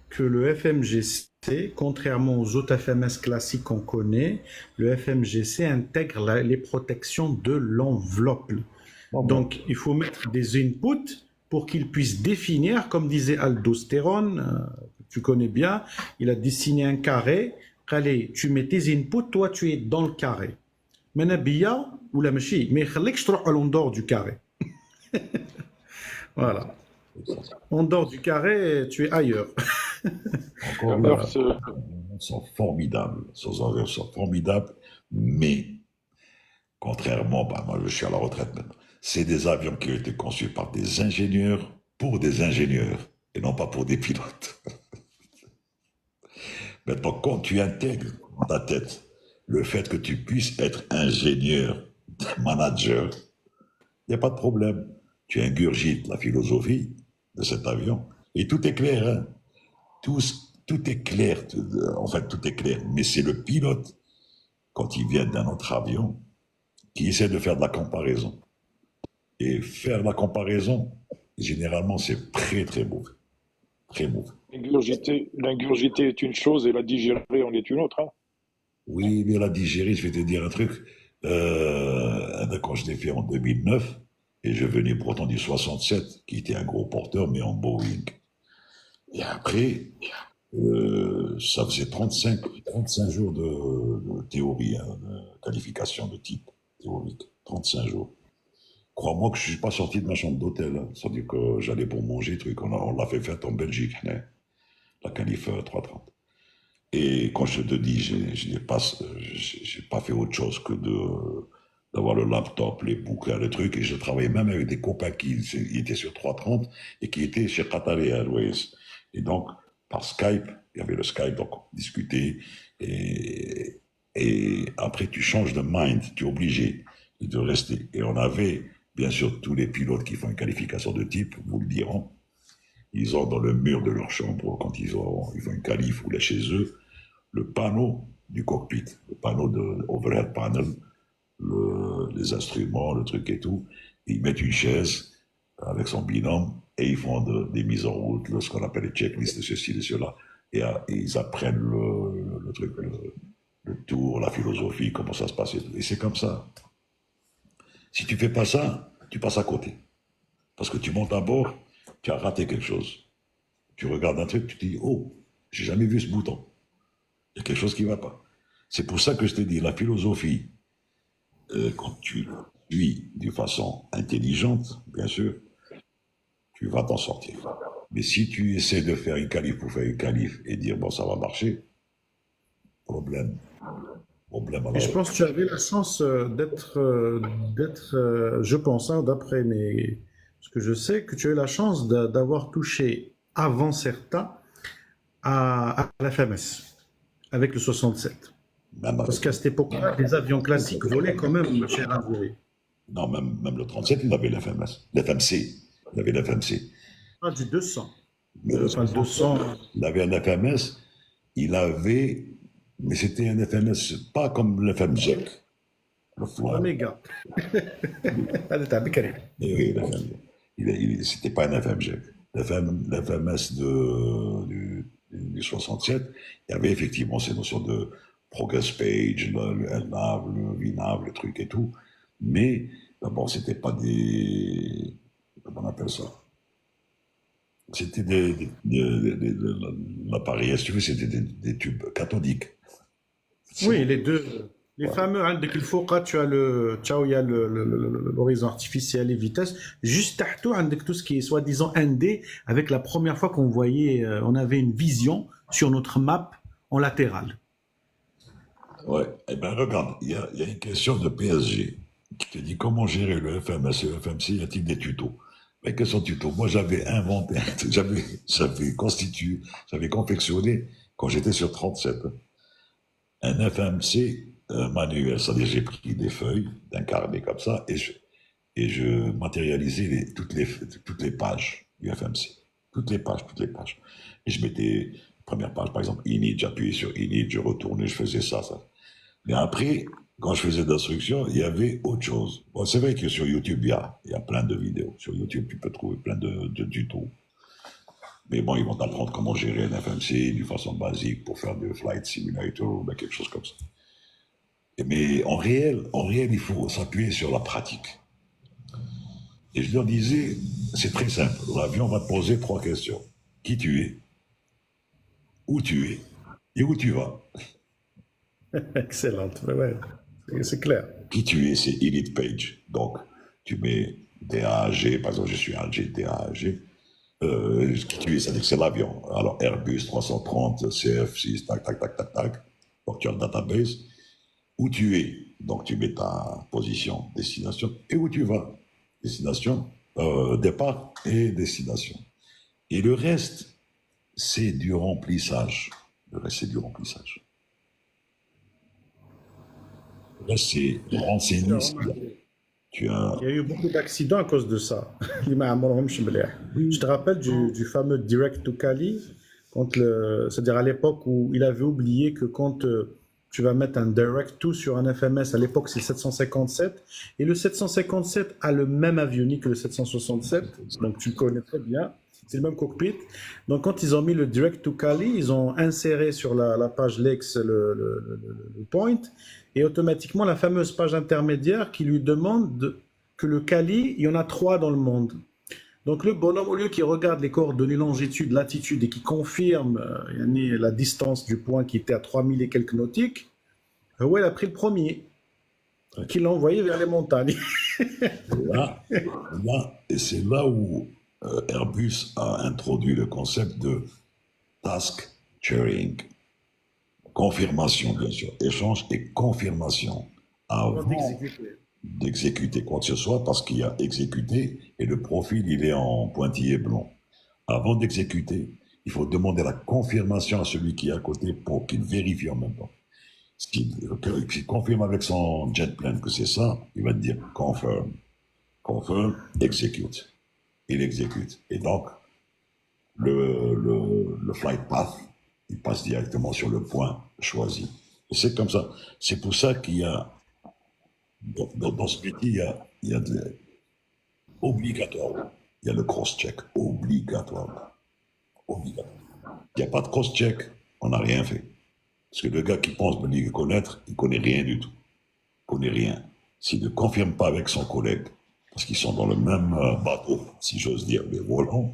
que le FMGC, contrairement aux autres FMS classiques qu'on connaît, le FMGC intègre les protections de l'enveloppe. Donc, il faut mettre des inputs pour qu'il puisse définir, comme disait Aldosteron, tu connais bien, il a dessiné un carré. Allez, tu mets tes inputs, toi tu es dans le carré. Menabia ou la machine, mais je trouve en dehors du carré. Voilà. En dehors du carré, tu es ailleurs. Encore là, les avions sont formidables. Ces avions sont formidables, mais contrairement, moi je suis à la retraite maintenant, c'est des avions qui ont été conçus par des ingénieurs pour des ingénieurs et non pas pour des pilotes. Maintenant, quand tu intègres dans ta tête le fait que tu puisses être ingénieur, manager, il n'y a pas de problème. Tu ingurgites la philosophie de cet avion et tout est clair. Hein? Tout est clair. En fait, tout est clair. Mais c'est le pilote, quand il vient d'un autre avion, qui essaie de faire de la comparaison. Et faire la comparaison, généralement, c'est très, très mauvais. Très mauvais. L'ingurgité est une chose et la digérer en est une autre. Hein. Oui, mais la digérer, je vais te dire un truc. Quand je l'ai fait en 2009, et je venais pourtant du 67, qui était un gros porteur, mais en Boeing. Et après, ça faisait 35 jours de théorie, hein, de qualification de type théorique. 35 jours. Crois-moi que je ne suis pas sorti de ma chambre d'hôtel. Hein. C'est-à-dire que j'allais pour manger, truc. On l'a fait faire en Belgique, hein, la qualif 330. Et quand je te dis, je n'ai pas fait autre chose que d'avoir le laptop, les bouquins, les trucs. Et je travaillais même avec des copains qui étaient sur 330 et qui étaient chez Qatar Airways. Et donc, par Skype, il y avait le Skype, donc on discutait. Et après, tu changes de mind, tu es obligé de rester. Et on avait, bien sûr, tous les pilotes qui font une qualification de type, vous le diront, ils ont dans le mur de leur chambre, quand ils font une qualif ou là chez eux, le panneau du cockpit, le panneau de overhead panel, les instruments, le truc et tout. Ils mettent une chaise avec son binôme et ils font des mises en route, ce qu'on appelle les checklists de ceci, de cela. et ils apprennent le truc, le tour, la philosophie, comment ça se passe. Et c'est comme ça. Si tu fais pas ça, tu passes à côté. Parce que tu montes à bord, tu as raté quelque chose. Tu regardes un truc, tu te dis, oh, j'ai jamais vu ce bouton. Il y a quelque chose qui ne va pas. C'est pour ça que je te dis, la philosophie, quand tu le suis d'une façon intelligente, bien sûr, tu vas t'en sortir. Mais si tu essaies de faire une qualif pour faire une qualif et dire, bon, ça va marcher, problème. Problème Et je alors. pense que tu avais la chance je pense, hein, d'après ce que je sais, que tu as eu la chance d'avoir touché avant CERTA à la FMS avec le 67. Même Parce avec qu'à cette époque-là, les avions classiques volaient quand même, cher Algérie. non, même le 37, il avait l'FMS. L'FMC. Il avait l'FMC. Pas du 200. Mais le Enfin, 200. il avait un FMS, il avait, mais c'était un FMS pas comme l'FMZ. Le fly. Oméga. Allez, t'as bécane. Et oui, c'était pas un FMZ. L'FMS du 67, il y avait effectivement ces notions de progress page, le LNAV, le VNAV, le truc et tout. Mais, bon, c'était pas des. Comment on appelle ça? C'était l'appareil, si tu veux, c'était des tubes cathodiques. Oui, les deux. Les Voilà. fameux, hein, dès qu'il faut, quand tu as il y a l'horizon artificiel et vitesse. Juste tahtou, hein, dès que tout ce qui est soi-disant ND, avec la première fois qu'on voyait, on avait une vision sur notre map en latéral. Ouais. Eh bien, regarde, il y a une question de PSG qui te dit comment gérer le FMS et le FMC, y a-t-il des tutos? Mais quels sont les tutos? Moi, j'avais inventé, j'avais constitué, j'avais confectionné, quand j'étais sur 37, un FMC manuel. C'est-à-dire, j'ai pris des feuilles d'un carnet comme ça et je matérialisais toutes les pages du FMC. Toutes les pages. Et je mettais, première page, par exemple, init, j'appuyais sur init, je retournais, je faisais ça, ça. Mais après, quand je faisais d'instructions, il y avait autre chose. Bon, c'est vrai que sur YouTube, il y a plein de vidéos. Sur YouTube, tu peux trouver plein de tutos. Mais bon, ils vont t'apprendre comment gérer un FMC d'une façon basique pour faire du flight simulator ou quelque chose comme ça. Mais en réel, il faut s'appuyer sur la pratique. Et je leur disais, c'est très simple. L'avion va te poser trois questions. Qui tu es, où tu es et où tu vas. Excellente, ouais, c'est clair. Qui tu es, c'est init page. Donc, tu mets DAAG, par exemple, je suis Alger, DAAG. Qui tu es, c'est-à-dire que c'est l'avion. Alors, Airbus 330, CF6, tac, tac, tac, tac, tac. Donc, tu as le database. Où tu es, donc tu mets ta position, destination, et où tu vas. Destination, départ et destination. Et le reste, c'est du remplissage. Le reste, c'est du remplissage. Le reste, c'est renseigner. Tu as. Il y a eu beaucoup d'accidents à cause de ça. Je te rappelle du fameux Direct to Cali, c'est-à-dire à l'époque où il avait oublié que quand tu vas mettre un Direct to sur un FMS, à l'époque c'est le 757, et le 757 a le même avionique que le 767, donc tu le connais très bien, c'est le même cockpit. Donc quand ils ont mis le Direct to Cali, ils ont inséré sur la page Lex le point, et automatiquement la fameuse page intermédiaire qui lui demande que le Cali, il y en a 3 dans le monde. Donc le bonhomme, au lieu qu'il regarde les coordonnées longitude, latitude et qu'il confirme la distance du point qui était à 3000 et quelques nautiques, ouais, il a pris le premier, qui l'a envoyé vers les montagnes. Là, et c'est là où Airbus a introduit le concept de task sharing. Confirmation, bien sûr. Échange et confirmation. Avant d'exécuter quoi que ce soit, parce qu'il y a exécuté et le profil, il est en pointillé blanc. Avant d'exécuter, il faut demander la confirmation à celui qui est à côté pour qu'il vérifie en même temps. S'il confirme avec son jet plane que c'est ça, il va te dire confirm. Confirm, execute. Il exécute. Et donc, le flight path, il passe directement sur le point choisi. Et c'est comme ça. C'est pour ça qu'il y a, dans ce métier, il y a obligatoire. Il y a le cross-check, obligatoire. Obligatoire. Il n'y a pas de cross-check. On n'a rien fait. Parce que le gars qui pense venir connaître, il ne connaît rien du tout. Il ne connaît rien. S'il ne confirme pas avec son collègue, parce qu'ils sont dans le même bateau, si j'ose dire, mais volant,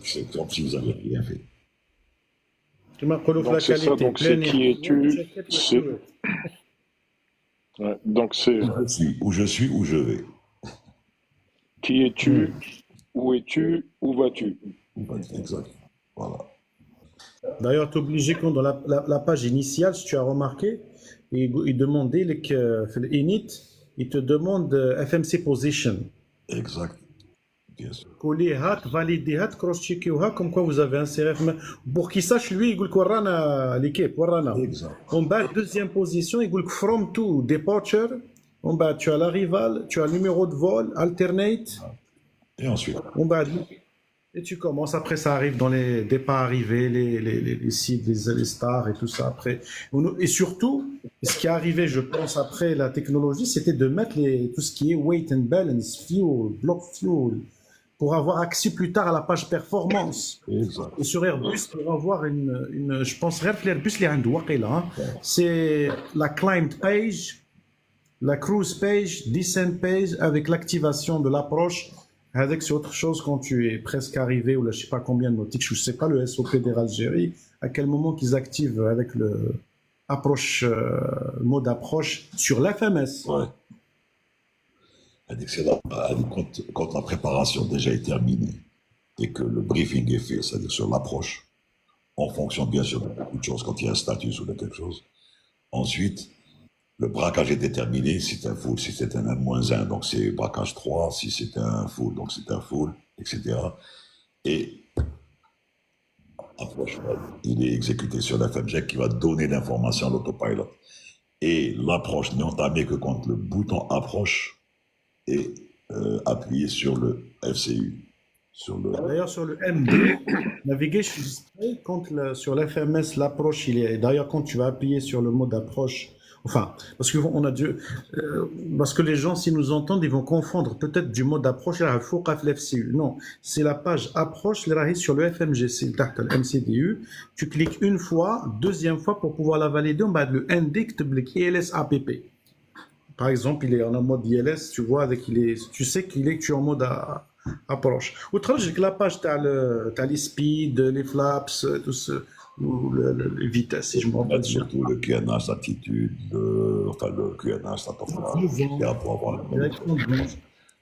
c'est comme si vous n'avez rien fait. Donc c'est ça, donc c'est qui es-tu, donc c'est Où je suis, où je vais. qui es-tu, où vas-tu? Exact. Voilà. D'ailleurs, tu es obligé, quand dans la page initiale, si tu as remarqué, il demandait init, il te demande FMC position. Exact. Bien sûr. Coller hat, valider hat, cross-checker hat, comme quoi vous avez inséré. Pour qu'il sache, lui, il dit que l'équipe, Exact. en bas, deuxième position, il dit que from to departure. En bas, tu as l'arrivale, tu as le numéro de vol, alternate. Et ensuite, En bas, et tu commences. Après, ça arrive dans les départs arrivés, les sites, les stars et tout ça. Après, et surtout, ce qui est arrivé, je pense, après la technologie, c'était de mettre tout ce qui est weight and balance, fuel, block fuel, pour avoir accès plus tard à la page performance. exact. Et sur Airbus, pour avoir je pense, Airbus, c'est la climb page, la cruise page, descent page, avec l'activation de l'approche. Avec, c'est autre chose quand tu es presque arrivé, ou là, je ne sais pas combien de nautiques, je ne sais pas le SOP d'Algérie, à quel moment qu'ils activent avec le mode approche sur l'FMS. Ouais. Quand la préparation déjà est terminée et que le briefing est fait, c'est-à-dire sur l'approche, en fonction bien sûr de beaucoup de choses, quand il y a un status ou de quelque chose. Ensuite, le braquage est déterminé, si c'est un full, si c'est un N-1, donc c'est braquage 3, si c'est un full, donc c'est un full, etc. Et approche, il est exécuté sur la FMJEC qui va donner l'information à l'autopilot. Et l'approche n'est entamée que quand le bouton approche est appuyé sur le FCU. D'ailleurs, sur le MD, Navigation Display, sur l'FMS, l'approche, d'ailleurs, quand tu vas appuyer sur le mode approche, enfin, parce que les gens, s'ils nous entendent, ils vont confondre peut-être du mode approche, le FCU. Non, c'est la page approche, sur le FMGC, le MCDU. Tu cliques une fois, deuxième fois pour pouvoir la valider, on va le indique le ILS APP. Par exemple, il est en mode ILS, tu vois, tu sais qu'il est en mode approche. Autrement, j'ai que la page, tu as les speeds, les flaps, tout ça. Ou les vitesses, si je me rappelle bien. Surtout le QNH, l'attitude, le QNH, la pour avoir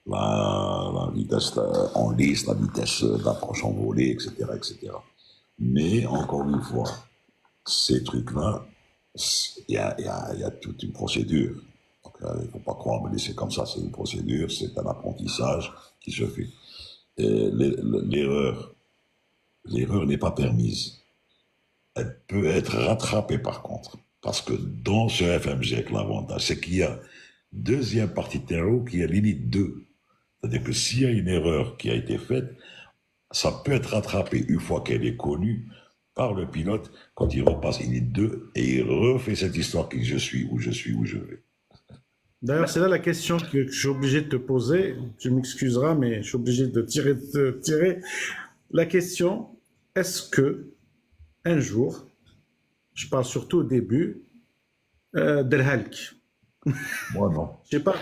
la vitesse en lice, la vitesse d'approche en volée, etc., etc. Mais encore une fois, ces trucs-là, il y a toute une procédure. Il ne faut pas croire me laisser comme ça, c'est une procédure, c'est un apprentissage qui se fait. L'erreur n'est pas permise. Elle peut être rattrapée par contre. Parce que dans ce FMGEC, l'avantage, c'est qu'il y a deuxième partie de terreau qui est l'init 2. C'est-à-dire que s'il y a une erreur qui a été faite, ça peut être rattrapé une fois qu'elle est connue par le pilote quand il repasse init 2 et il refait cette histoire qui je suis, où je vais. D'ailleurs, c'est là la question que je suis obligé de te poser. Tu m'excuseras, mais je suis obligé de tirer la question. Est-ce que un jour, je parle surtout au début, Delhalk. Moi, non. Je sais pas,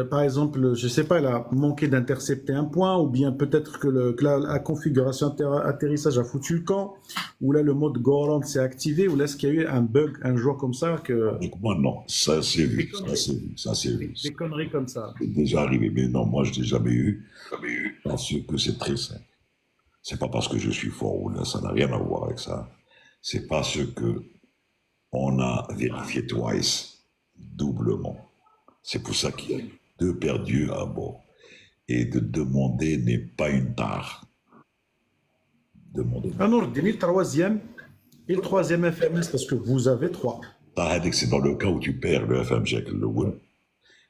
par exemple, je sais pas, il a manqué d'intercepter un point, ou bien peut-être que la configuration atterrissage a foutu le camp, ou là le mode go around s'est activé, ou là est-ce qu'il y a eu un bug un jour comme ça que... Donc, moi, non, ça c'est vu, ça c'est vu. Des conneries comme ça. C'est déjà arrivé, mais non, moi je l'ai jamais eu, parce que c'est très simple. C'est pas parce que je suis fort ou là, ça n'a rien à voir avec ça. C'est parce que on a vérifié twice, doublement. C'est pour ça qu'il y a 2 perdus à bord. Et de demander n'est pas une tare. Demander. Ah non, le troisième et le troisième FMS, parce que vous avez 3. C'est dans le cas où tu perds le FMJEC, le WIN.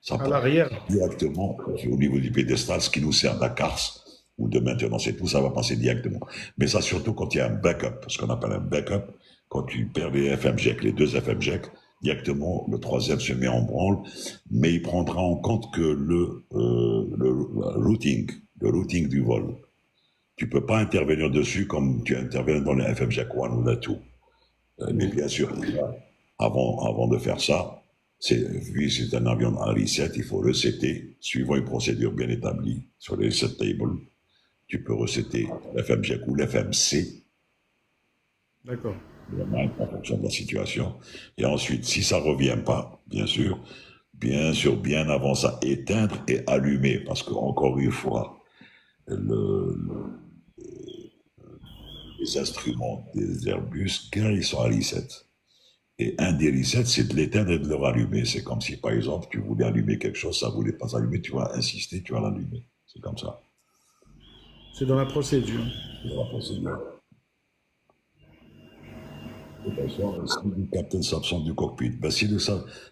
Ça à l'arrière. Directement au niveau du pédestal, ce qui nous sert d'ACARS ou de maintenance et tout, ça va passer directement. Mais ça, surtout quand il y a un backup, ce qu'on appelle un backup, quand tu perds les FMJEC, les 2 FMJEC, directement, le troisième se met en branle, mais il prendra en compte que le routing du vol. Tu peux pas intervenir dessus comme tu interviens dans les FM Jack 1 ou la 2. Mais bien sûr, avant de faire ça, vu que c'est un avion à reset, il faut resetter suivant une procédure bien établie sur les reset tables. Tu peux resetter l'FM Jack ou l'FM C, D'accord. en fonction de la situation. Et ensuite, si ça revient pas, bien sûr, bien avant ça, éteindre et allumer, parce que encore une fois, les instruments des Airbus, quand ils sont à reset, et un des resets, c'est de l'éteindre et de le rallumer. C'est comme si, par exemple, tu voulais allumer quelque chose, ça ne voulait pas s'allumer, tu vas insister, tu vas l'allumer. C'est comme ça. C'est dans la procédure. C'est la procédure. De toute façon, si le capitaine s'absente du cockpit, ben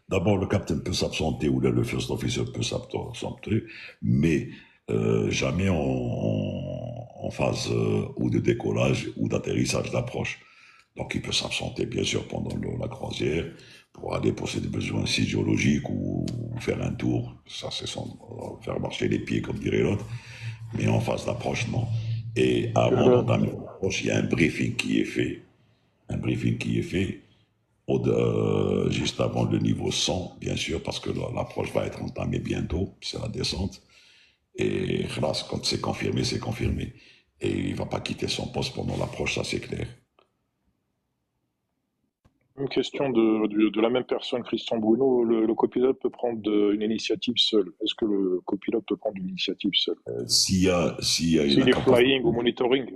d'abord le capitaine peut s'absenter ou le first officer peut s'absenter, mais jamais en phase ou de décollage ou d'atterrissage d'approche. Donc il peut s'absenter bien sûr pendant la croisière pour aller pour ses besoins physiologiques ou faire un tour, ça c'est faire marcher les pieds comme dirait l'autre, mais en phase d'approche non. Et avant d'entamer l'approche, il y a un briefing qui est fait. Un briefing qui est fait juste avant le niveau 100, bien sûr, parce que l'approche va être entamée bientôt, c'est la descente. Et hélas, quand c'est confirmé, c'est confirmé. Et il ne va pas quitter son poste pendant l'approche, ça c'est clair. Une question de la même personne, Christian Bruno. Le copilote peut prendre une initiative seul. Est-ce que le copilote peut prendre une initiative seul? S'il est flying ou monitoring?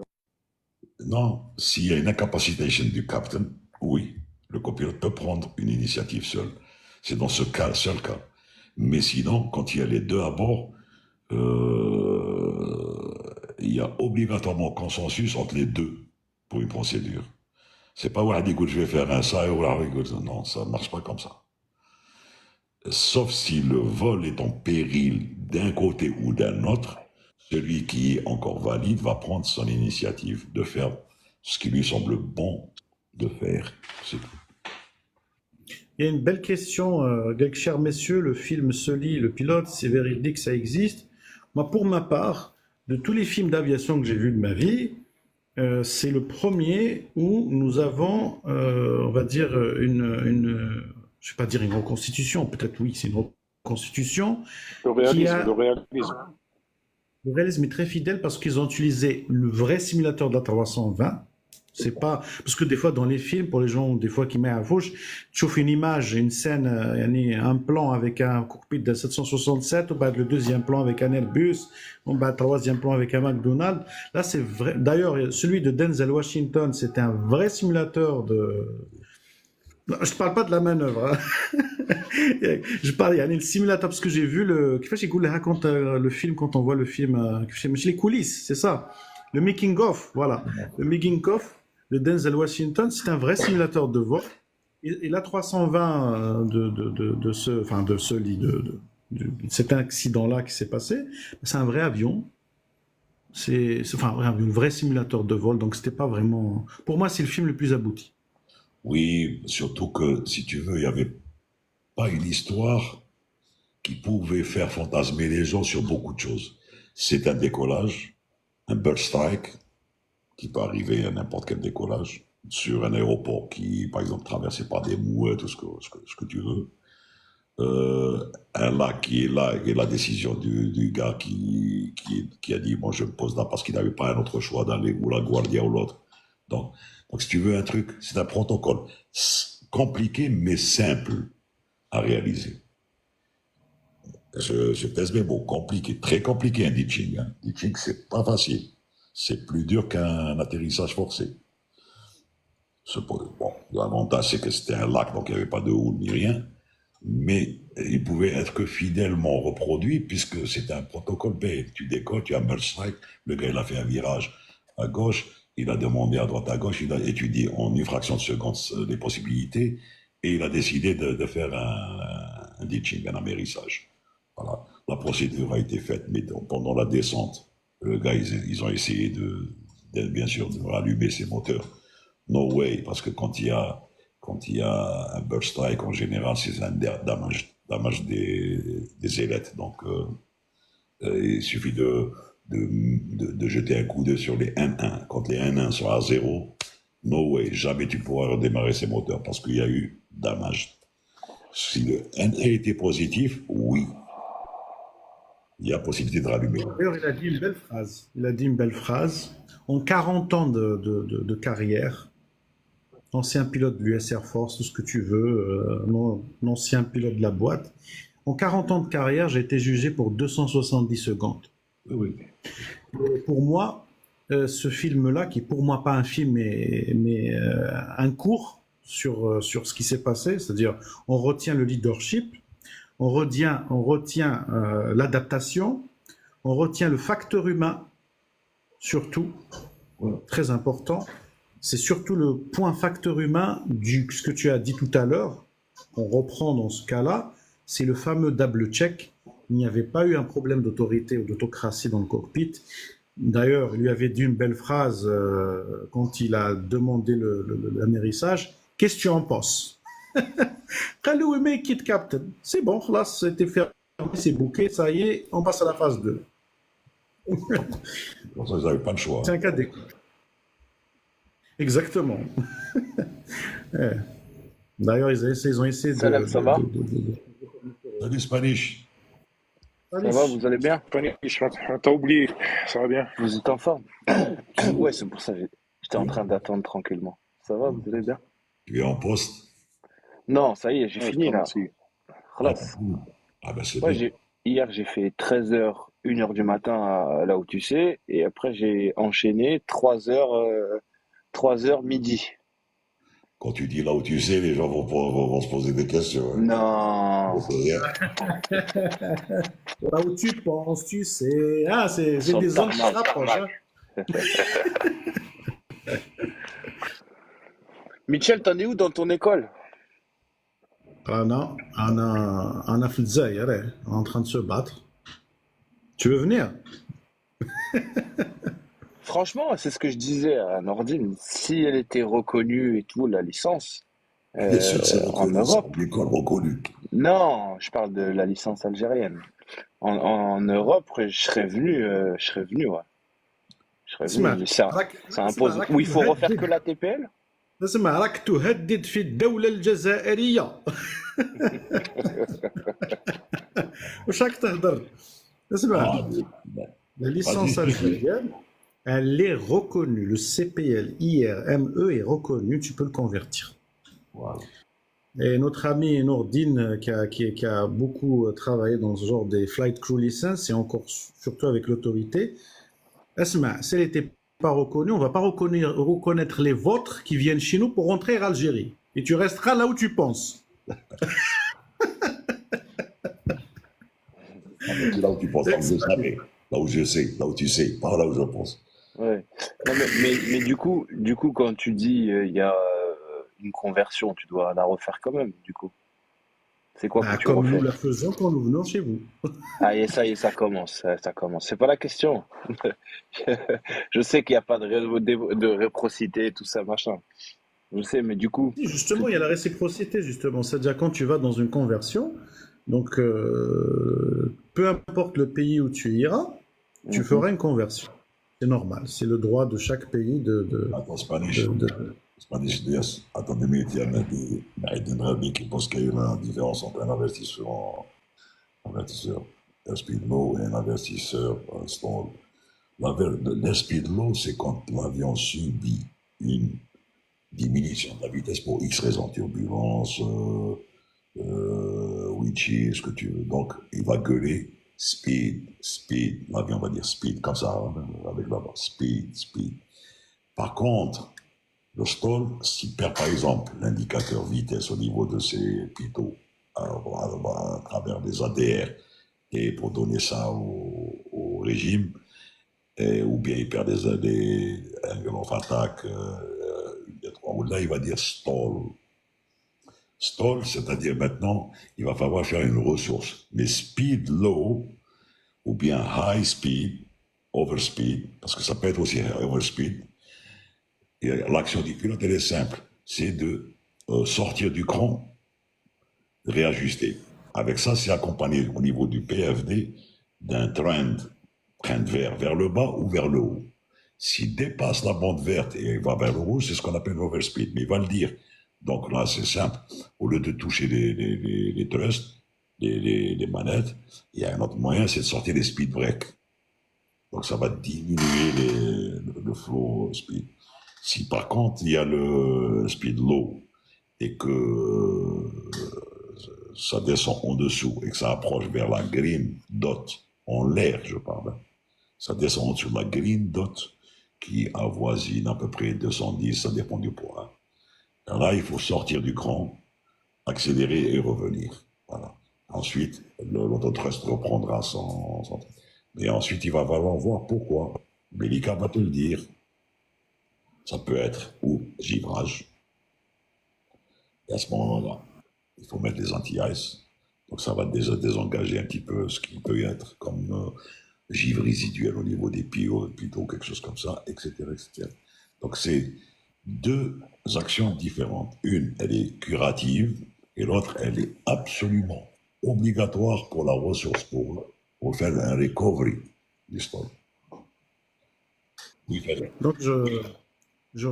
Non, s'il y a une incapacitation du captain, oui, le copilote peut prendre une initiative seul. C'est dans ce cas, seul cas. Mais sinon, quand il y a les deux à bord, il y a obligatoirement consensus entre les deux pour une procédure. C'est pas ouais, écoute, je vais faire un ça et voilà, écoute, non, ça ne marche pas comme ça. Sauf si le vol est en péril d'un côté ou d'un autre, celui qui est encore valide va prendre son initiative de faire ce qui lui semble bon de faire. C'est tout. Il y a une belle question, chers messieurs, le film Sully, le pilote, c'est véridique, ça existe. Moi, pour ma part, de tous les films d'aviation que j'ai vus de ma vie, c'est le premier où nous avons, on va dire, je ne vais pas dire une reconstitution, peut-être oui, c'est une reconstitution. Le réalisme. Le réalisme est très fidèle parce qu'ils ont utilisé le vrai simulateur de la 320. C'est pas parce que des fois dans les films, pour les gens des fois qui mettent à gauche, tu chauffes une image, une scène, un plan avec un cockpit de 767, ou bah, le deuxième plan avec un Airbus, ou bah, le troisième plan avec un McDonald's. Là, c'est vrai. D'ailleurs, celui de Denzel Washington, c'était un vrai simulateur de. Non, je parle pas de la manœuvre. Hein. Je parle, il y a le simulateur parce que j'ai vu le. Qui fait que raconte le film quand on voit le film. Les coulisses, c'est ça. Le making of, voilà. Le making of de Denzel Washington, c'est un vrai simulateur de vol. Et la 320 de cet accident-là qui s'est passé, c'est un vrai avion. C'est un vrai simulateur de vol. Donc c'était pas vraiment. Pour moi, c'est le film le plus abouti. Oui, surtout que, si tu veux, il n'y avait pas une histoire qui pouvait faire fantasmer les gens sur beaucoup de choses. C'est un décollage, un bird strike, qui peut arriver à n'importe quel décollage, sur un aéroport qui, par exemple, traversé par des mouettes, tout ce que tu veux. Un lac qui est là, et la décision du gars qui a dit, moi je me pose là parce qu'il n'avait pas un autre choix d'aller ou la Guardia ou l'autre. Donc, si tu veux un truc, c'est un protocole compliqué mais simple à réaliser. Je pèse mes mots, compliqué, très compliqué un ditching. Hein. Ditching, c'est pas facile. C'est plus dur qu'un atterrissage forcé. Bon, l'avantage, c'est que c'était un lac, donc il n'y avait pas de houle ni rien, mais il pouvait être que fidèlement reproduit, puisque c'était un protocole B. Tu décolles, tu as un bird strike, le gars, il a fait un virage à gauche, il a demandé à droite à gauche, il a étudié en une fraction de seconde les possibilités, et il a décidé de faire un ditching, un amérissage. Voilà. La procédure a été faite, mais pendant la descente, le gars, ils ont essayé bien sûr, de rallumer ses moteurs. No way, parce que quand il y a un bird strike, en général, c'est un damage des ailettes. Donc, il suffit de de jeter un coup d'œil sur les N1. Quand les N1 sont à 0, no way, jamais tu pourras redémarrer ces moteurs parce qu'il y a eu damage. Si le N1 était positif, oui, il y a possibilité de rallumer. D'ailleurs, il a dit une belle phrase. Il a dit une belle phrase. En 40 ans de carrière, ancien pilote de l'US Air Force, tout ce que tu veux, ancien pilote de la boîte, en 40 ans de carrière, j'ai été jugé pour 270 secondes. Oui. Et pour moi, ce film-là, qui est pour moi pas un film, mais un cours sur ce qui s'est passé, c'est-à-dire on retient le leadership, on retient l'adaptation, on retient le facteur humain, surtout, très important. C'est surtout le point facteur humain ce que tu as dit tout à l'heure, qu'on reprend dans ce cas-là, c'est le fameux double check. Il n'y avait pas eu un problème d'autorité ou d'autocratie dans le cockpit. D'ailleurs, il lui avait dit une belle phrase quand il a demandé l'amérissage. Qu'est-ce que tu en penses? We make it, Captain. C'est bon, là, c'était fermé, c'est bouqué, ça y est, on passe à la phase 2. Pour ça, ils n'avaient pas le choix. C'est un cas d'écoute. Exactement. Ouais. D'ailleurs, ils ont essayé de... Salam, ça va? Salut Spanish. Ça va, vous allez bien? T'as oublié, ça va bien. Vous êtes en forme? Ouais, c'est pour ça que j'étais en train d'attendre tranquillement. Ça va, vous allez bien? Tu es en poste? Non, ça y est, j'ai fini là. Khalas. Ah ben c'est Ouais, bien. hier, j'ai fait 13h, 1h du matin là où tu sais, et après j'ai enchaîné 3h midi. Quand tu dis là où tu sais, les gens vont se poser des questions. Hein. Non, C'est rien. Là où tu penses, tu sais. Ah, c'est Sur le des zones qui se tarmac, rapprochent. Michel, t'en es où dans ton école? Anna Filzaïr est en train de se battre. Tu veux venir? Franchement, c'est ce que je disais à Nordine. Si elle était reconnue et tout, la licence, Bien sûr, c'est en reconnu, Europe. c'est une école reconnue. Non, je parle de la licence algérienne. En Europe, je serais venu, ouais. Je serais venu, mais ça impose. Où il faut refaire que la TPL? اسمع راك تهدد في الدولة الجزائرية. واش راك تهضر؟ اسمع la licence algérienne, elle est reconnue. Le CPL IRME est reconnu, tu peux le convertir. Voilà. Et notre ami Nordine, qui a beaucoup travaillé dans ce genre des flight crew license, et encore surtout avec l'autorité, Asma, si elle n'était pas reconnue, on ne va pas reconnaître les vôtres qui viennent chez nous pour rentrer en Algérie. Et tu resteras là où tu penses. Là où tu penses, là où je savais, là où je sais, là où tu sais, pas là où je pense. Ouais. Non, mais du coup, quand tu dis il y a une conversion, tu dois la refaire quand même, du coup. C'est quoi que tu comme refais? nous la faisons quand nous venons chez vous. Ah, et ça commence, ça commence. C'est pas la question. Je sais qu'il n'y a pas de réciprocité, tout ça, machin. Je sais, mais du coup, Justement, il y a la réciprocité, justement. C'est-à-dire quand tu vas dans une conversion, donc peu importe le pays où tu iras, tu feras une conversion. C'est normal, c'est le droit de chaque pays Attends, Spanish. Spanish, yes. Attends 2 minutes, il y a Maïdine Rabi qui pense qu'il y a une différence entre un investisseur speedlow et un investisseur stall. Le speedlow, c'est quand l'avion subit une diminution de la vitesse pour X raisons, turbulence, witchy, ce que tu veux. Donc, il va gueuler speed. L'avion va dire speed, comme ça, avec la voix, speed. Par contre, le stall, s'il perd par exemple l'indicateur vitesse au niveau de ses pitot à travers des ADR et pour donner ça au régime, ou bien il perd des angle of attack, là il va dire stall. Stall, c'est-à-dire maintenant, il va falloir faire une ressource. Mais speed low, ou bien high speed, overspeed, parce que ça peut être aussi overspeed. Et l'action du pilote, elle est simple. C'est de sortir du cran, réajuster. Avec ça, c'est accompagné au niveau du PFD d'un trend prennent vers le bas ou vers le haut. S'il dépasse la bande verte et va vers le rouge, c'est ce qu'on appelle l'overspeed, mais il va le dire. Donc là, c'est simple. Au lieu de toucher les thrusts, les manettes, il y a un autre moyen, c'est de sortir les speed breaks. Donc ça va diminuer le flow speed. Si par contre, il y a le speed low et que ça descend en dessous et que ça approche vers la green dot, en l'air, je parle, ça descend sur la green dot qui avoisine à peu près 210, ça dépend du poids. Et là, il faut sortir du cran, accélérer et revenir. Voilà. Ensuite, l'autotrust reprendra son... Mais ensuite, il va falloir voir pourquoi. Melika va te le dire. Ça peut être ou givrage. Et à ce moment-là, il faut mettre les anti-ice. Donc ça va déjà désengager un petit peu ce qui peut être comme givre résiduel au niveau des plutôt quelque chose comme ça, etc., etc. Donc c'est deux actions différentes. Une, elle est curative, et l'autre, elle est absolument obligatoire pour la ressource, pour faire un recovery du stock. Oui, donc je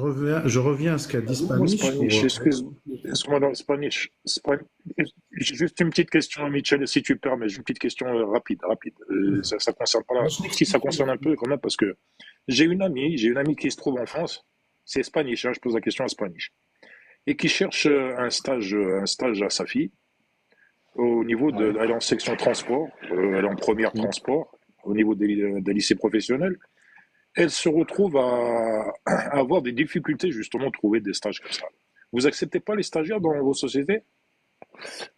reviens à ce qu'a dit Spanish. Excuse-moi, non, Spanish. Juste une petite question, Michel, si tu permets, une petite question rapide. Ça concerne pas la... Si ça concerne un peu quand même, parce que j'ai une amie qui se trouve en France, c'est Spanish, hein, je pose la question à Spanish, et qui cherche un stage à sa fille, au niveau de... Elle est en section transport, elle est en première transport, au niveau des lycées professionnels. Elle se retrouve à avoir des difficultés justement de trouver des stages comme ça. Vous acceptez pas les stagiaires dans vos sociétés?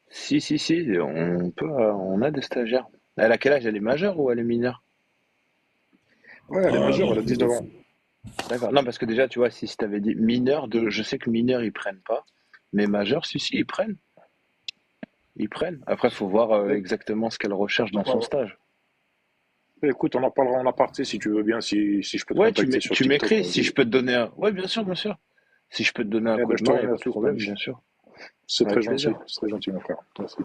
Si, on a des stagiaires. Elle a quel âge? Elle est majeure ou elle est mineure? Ouais, elle est majeure, elle a 19 ans. D'accord. Non, parce que déjà, tu vois, si je t'avais dit mineur, je sais que mineurs, ils prennent pas. Mais majeur, si, ils prennent. Ils prennent. Après, il faut voir exactement ce qu'elle recherche dans son stage. Écoute, on en parlera en aparté si tu veux bien, si je peux te Ouais, contacter sur tu TikTok. m'écris, si je peux te donner un... Ouais, bien sûr. Si je peux te donner un coup de main, il n'y a pas de problème, bien sûr. C'est très gentil, mon frère. Merci.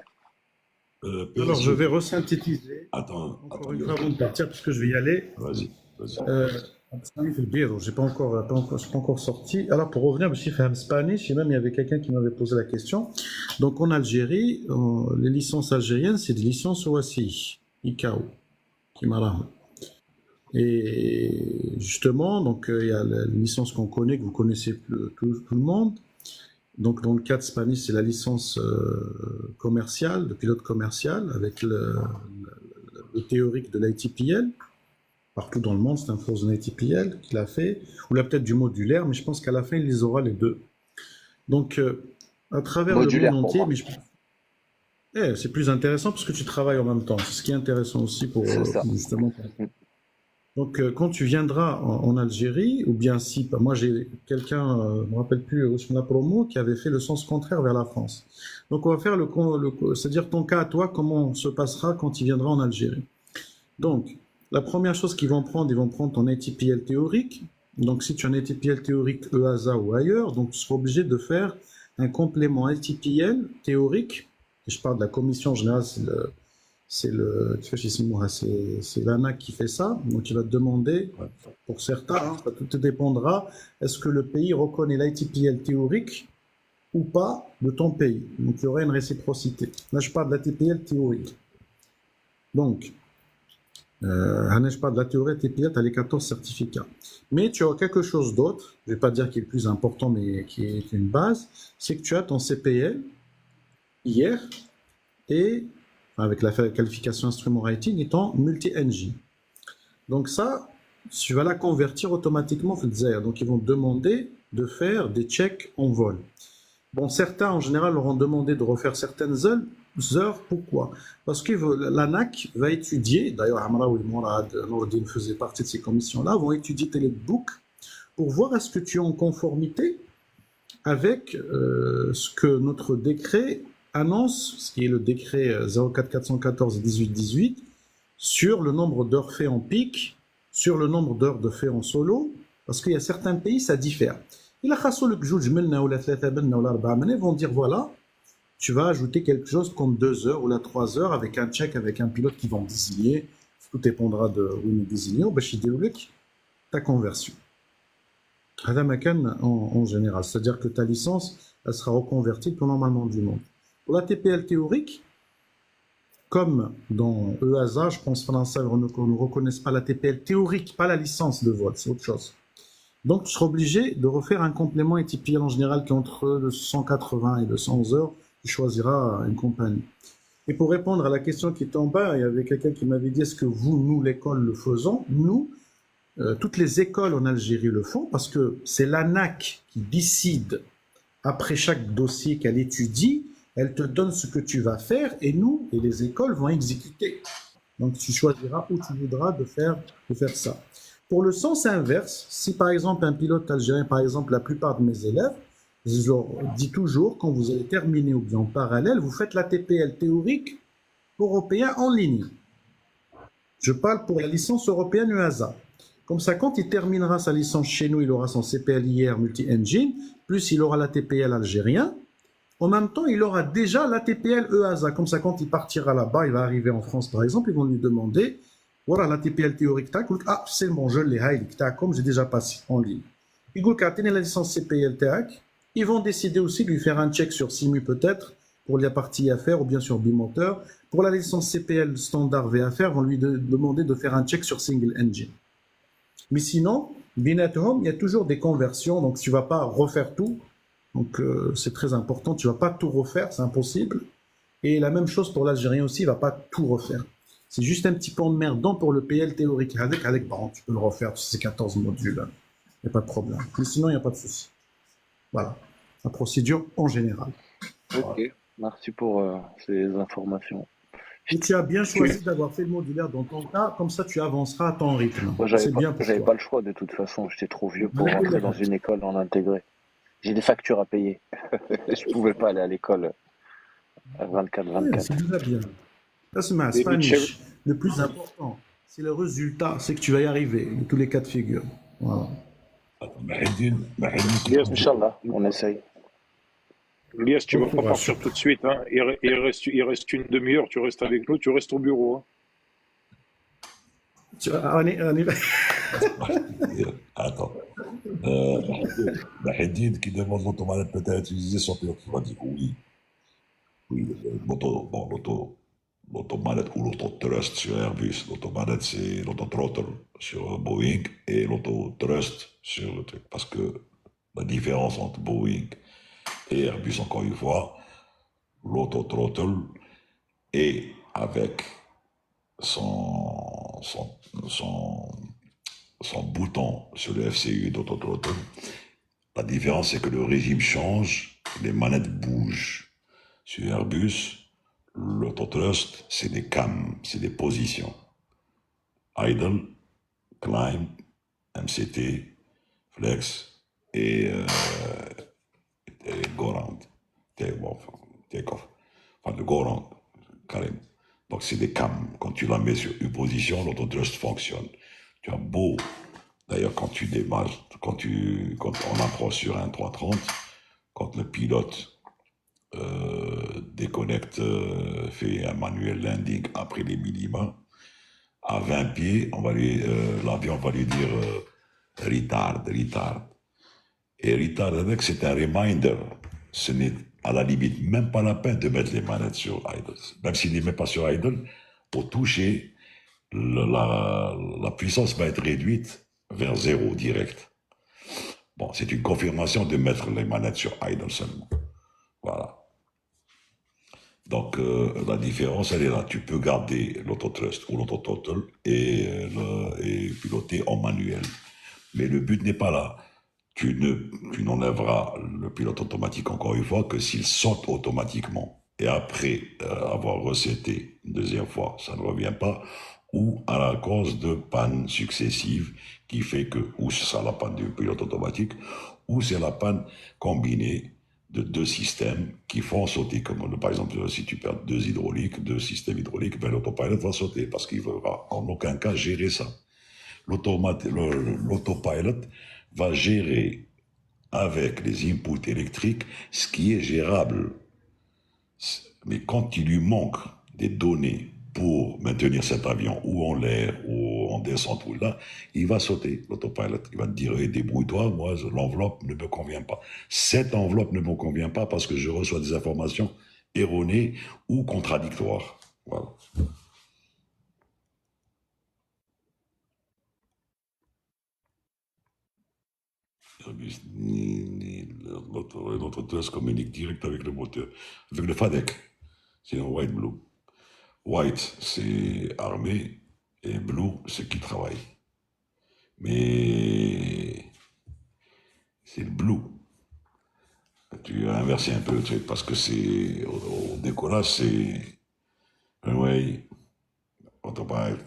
Alors, je vais resynthétiser. Attends, encore une fois avant de partir, parce que je vais y aller. Vas-y. Je n'ai pas encore sorti. Alors, pour revenir, je suis fait un Spanish, et même il y avait quelqu'un qui m'avait posé la question. Donc, en Algérie, les licences algériennes, c'est des licences OACI, ICAO, qui m'a. Et justement, donc il y a la licence qu'on connaît, que vous connaissez tout le monde. Donc, dans le cas de Spanish, c'est la licence commerciale, de pilote commercial, avec le théorique de l'ITPL. Partout dans le monde, c'est un Frozen ITPL qu'il a fait, ou là peut-être du modulaire, mais je pense qu'à la fin, il les aura les deux. Donc, à travers modulaire, le monde entier, mais c'est plus intéressant parce que tu travailles en même temps. C'est ce qui est intéressant aussi pour justement. Donc, quand tu viendras en Algérie, ou bien si, moi j'ai quelqu'un, je ne me rappelle plus, Ousmane Promo, qui avait fait le sens contraire vers la France. Donc, on va faire c'est-à-dire ton cas à toi, comment se passera quand il viendra en Algérie. Donc, la première chose qu'ils vont prendre, ils vont prendre ton ATPL théorique. Donc, si tu as un ATPL théorique EASA ou ailleurs, donc tu seras obligé de faire un complément ATPL théorique. Et je parle de la commission générale, c'est l'ANAC qui fait ça. Donc, il va te demander, pour certains, tout dépendra, est-ce que le pays reconnaît l'ATPL théorique ou pas de ton pays. Donc, il y aurait une réciprocité. Là, je parle de l'ATPL théorique. Donc, je parle de la théorie ATPL, tu as les 14 certificats. Mais tu as quelque chose d'autre, je ne vais pas dire qui est le plus important, mais qui est une base, c'est que tu as ton CPL hier, et avec la qualification instrument rating, et ton multi-NJ. Donc ça, tu vas la convertir automatiquement au ZER. Donc ils vont te demander de faire des checks en vol. Bon, certains, en général, leur ont demandé de refaire certaines heures. Pourquoi? Parce que l'ANAC va étudier, d'ailleurs, Amraoui Mourad, Nourdine faisait partie de ces commissions-là, vont étudier tes logbooks pour voir est-ce que tu es en conformité avec ce que notre décret annonce, ce qui est le décret 04414 et 1818, sur le nombre d'heures fait en pic, sur le nombre d'heures de fait en solo, parce qu'il y a certains pays, ça diffère. Et la vont dire voilà, tu vas ajouter quelque chose comme 2 heures ou 3 heures avec un check, avec un pilote qui vont désigner tout dépendra de Win Désigno, ta conversion. En général, c'est-à-dire que ta licence, elle sera reconvertie tout normalement du monde. Pour la TPL théorique, comme dans EASA, je pense qu'on ne reconnaisse pas la TPL théorique, pas la licence de vol, c'est autre chose. Donc, tu seras obligé de refaire un complément ATPL en général qui est entre 180 et 200 heures. Tu choisiras une compagnie. Et pour répondre à la question qui est en bas, il y avait quelqu'un qui m'avait dit est-ce que vous, nous, l'école, le faisons? Nous, toutes les écoles en Algérie le font parce que c'est l'ANAC qui décide, après chaque dossier qu'elle étudie, elle te donne ce que tu vas faire et nous, et les écoles vont exécuter. Donc, tu choisiras où tu voudras de faire ça. Pour le sens inverse, si par exemple un pilote algérien, par exemple la plupart de mes élèves, je leur dis toujours, quand vous allez terminer ou bien en parallèle, vous faites la TPL théorique européen en ligne. Je parle pour la licence européenne EASA. Comme ça, quand il terminera sa licence chez nous, il aura son CPL-IR multi-engine, plus il aura la TPL algérien. En même temps, il aura déjà la TPL EASA. Comme ça, quand il partira là-bas, il va arriver en France, par exemple, ils vont lui demander, voilà la TPL théorique, ah, c'est bon, je l'ai, comme j'ai déjà passé en ligne. Ils vont la licence CPL TAC. Ils vont décider aussi de lui faire un check sur Simu peut-être, pour la partie affaires, ou bien sur bimoteur. Pour la licence CPL standard VFR, ils vont lui demander de faire un check sur single engine. Mais sinon, Binatehom, il y a toujours des conversions, donc tu ne vas pas refaire tout. Donc c'est très important, tu ne vas pas tout refaire, c'est impossible. Et la même chose pour l'Algérien aussi, il ne va pas tout refaire. C'est juste un petit peu emmerdant pour le PL théorique. Bon, tu peux le refaire, c'est 14 modules, il n'y a pas de problème. Mais sinon, il n'y a pas de souci. Voilà, la procédure en général. Ok, voilà. Merci pour ces informations. Et tu as bien choisi d'avoir fait le modulaire dans ton cas, comme ça tu avanceras à ton rythme. Moi, j'avais pas le choix de toute façon, j'étais trop vieux pour rentrer dans une école en intégré. J'ai des factures à payer. Je pouvais pas aller à l'école à 24-24. Oui, c'est déjà bien. Le plus important, c'est le résultat, c'est que tu vas y arriver, de tous les cas de figure. Voilà. Inch'Allah, on essaye. Lias, tu ne vas pas partir tout de suite. Hein. Il reste une demi-heure, tu restes avec nous, tu restes au bureau. Hein. Attends. Mahedine qui demande l'automanette peut-être utiliser son pilote. Il va dire oui. Oui, l'automanette ou l'auto-thrust sur Airbus. L'automanette, c'est l'auto-throttle sur Boeing et l'auto-thrust sur le truc. Parce que la différence entre Boeing et Airbus, encore une fois, l'auto-throttle est avec son bouton sur le FCU d'auto-throttle. La différence, c'est que le régime change, les manettes bougent. Sur Airbus, l'auto-thrust, c'est des cams, c'est des positions. Idle, climb, MCT, flex et go round. Take off. Enfin, le go round, carrément. Donc, c'est des cams. Quand tu la mets sur une position, l'autothrust fonctionne. Tu as beau, d'ailleurs, quand tu démarres, quand on approche sur un 330, quand le pilote déconnecte, fait un manuel landing après les minima, à 20 pieds, l'avion va lui dire retard. Et retard avec, c'est un reminder. Ce n'est à la limite même pas la peine de mettre les manettes sur idle. Même s'il ne les met pas sur idle, au toucher, la puissance va être réduite vers 0 direct. Bon, c'est une confirmation de mettre les manettes sur idle seulement. Voilà. Donc, la différence, elle est là. Tu peux garder l'autothrust ou l'autothrottle et piloter en manuel. Mais le but n'est pas là. Tu n'enlèveras le pilote automatique, encore une fois, que s'il saute automatiquement. Et après avoir reseté une deuxième fois, ça ne revient pas. Ou à la cause de pannes successives qui fait que, ou c'est la panne du pilote automatique, ou c'est la panne combinée de deux systèmes qui font sauter, comme par exemple si tu perds deux systèmes hydrauliques, ben, l'autopilot va sauter parce qu'il ne va en aucun cas gérer ça. L'autopilot va gérer avec les inputs électriques ce qui est gérable. Mais quand il lui manque des données pour maintenir cet avion ou en l'air ou en descente ou là, il va sauter, l'autopilot. Il va te dire, hey, débrouille-toi, moi, l'enveloppe ne me convient pas. Cette enveloppe ne me convient pas parce que je reçois des informations erronées ou contradictoires. Voilà. Notre test communique direct avec le moteur, avec le FADEC. C'est un white blue. White, c'est armé, et blue, c'est qui travaille. Mais c'est le blue. Tu as inversé un peu le truc parce que c'est au décollage, c'est runway, autopilot,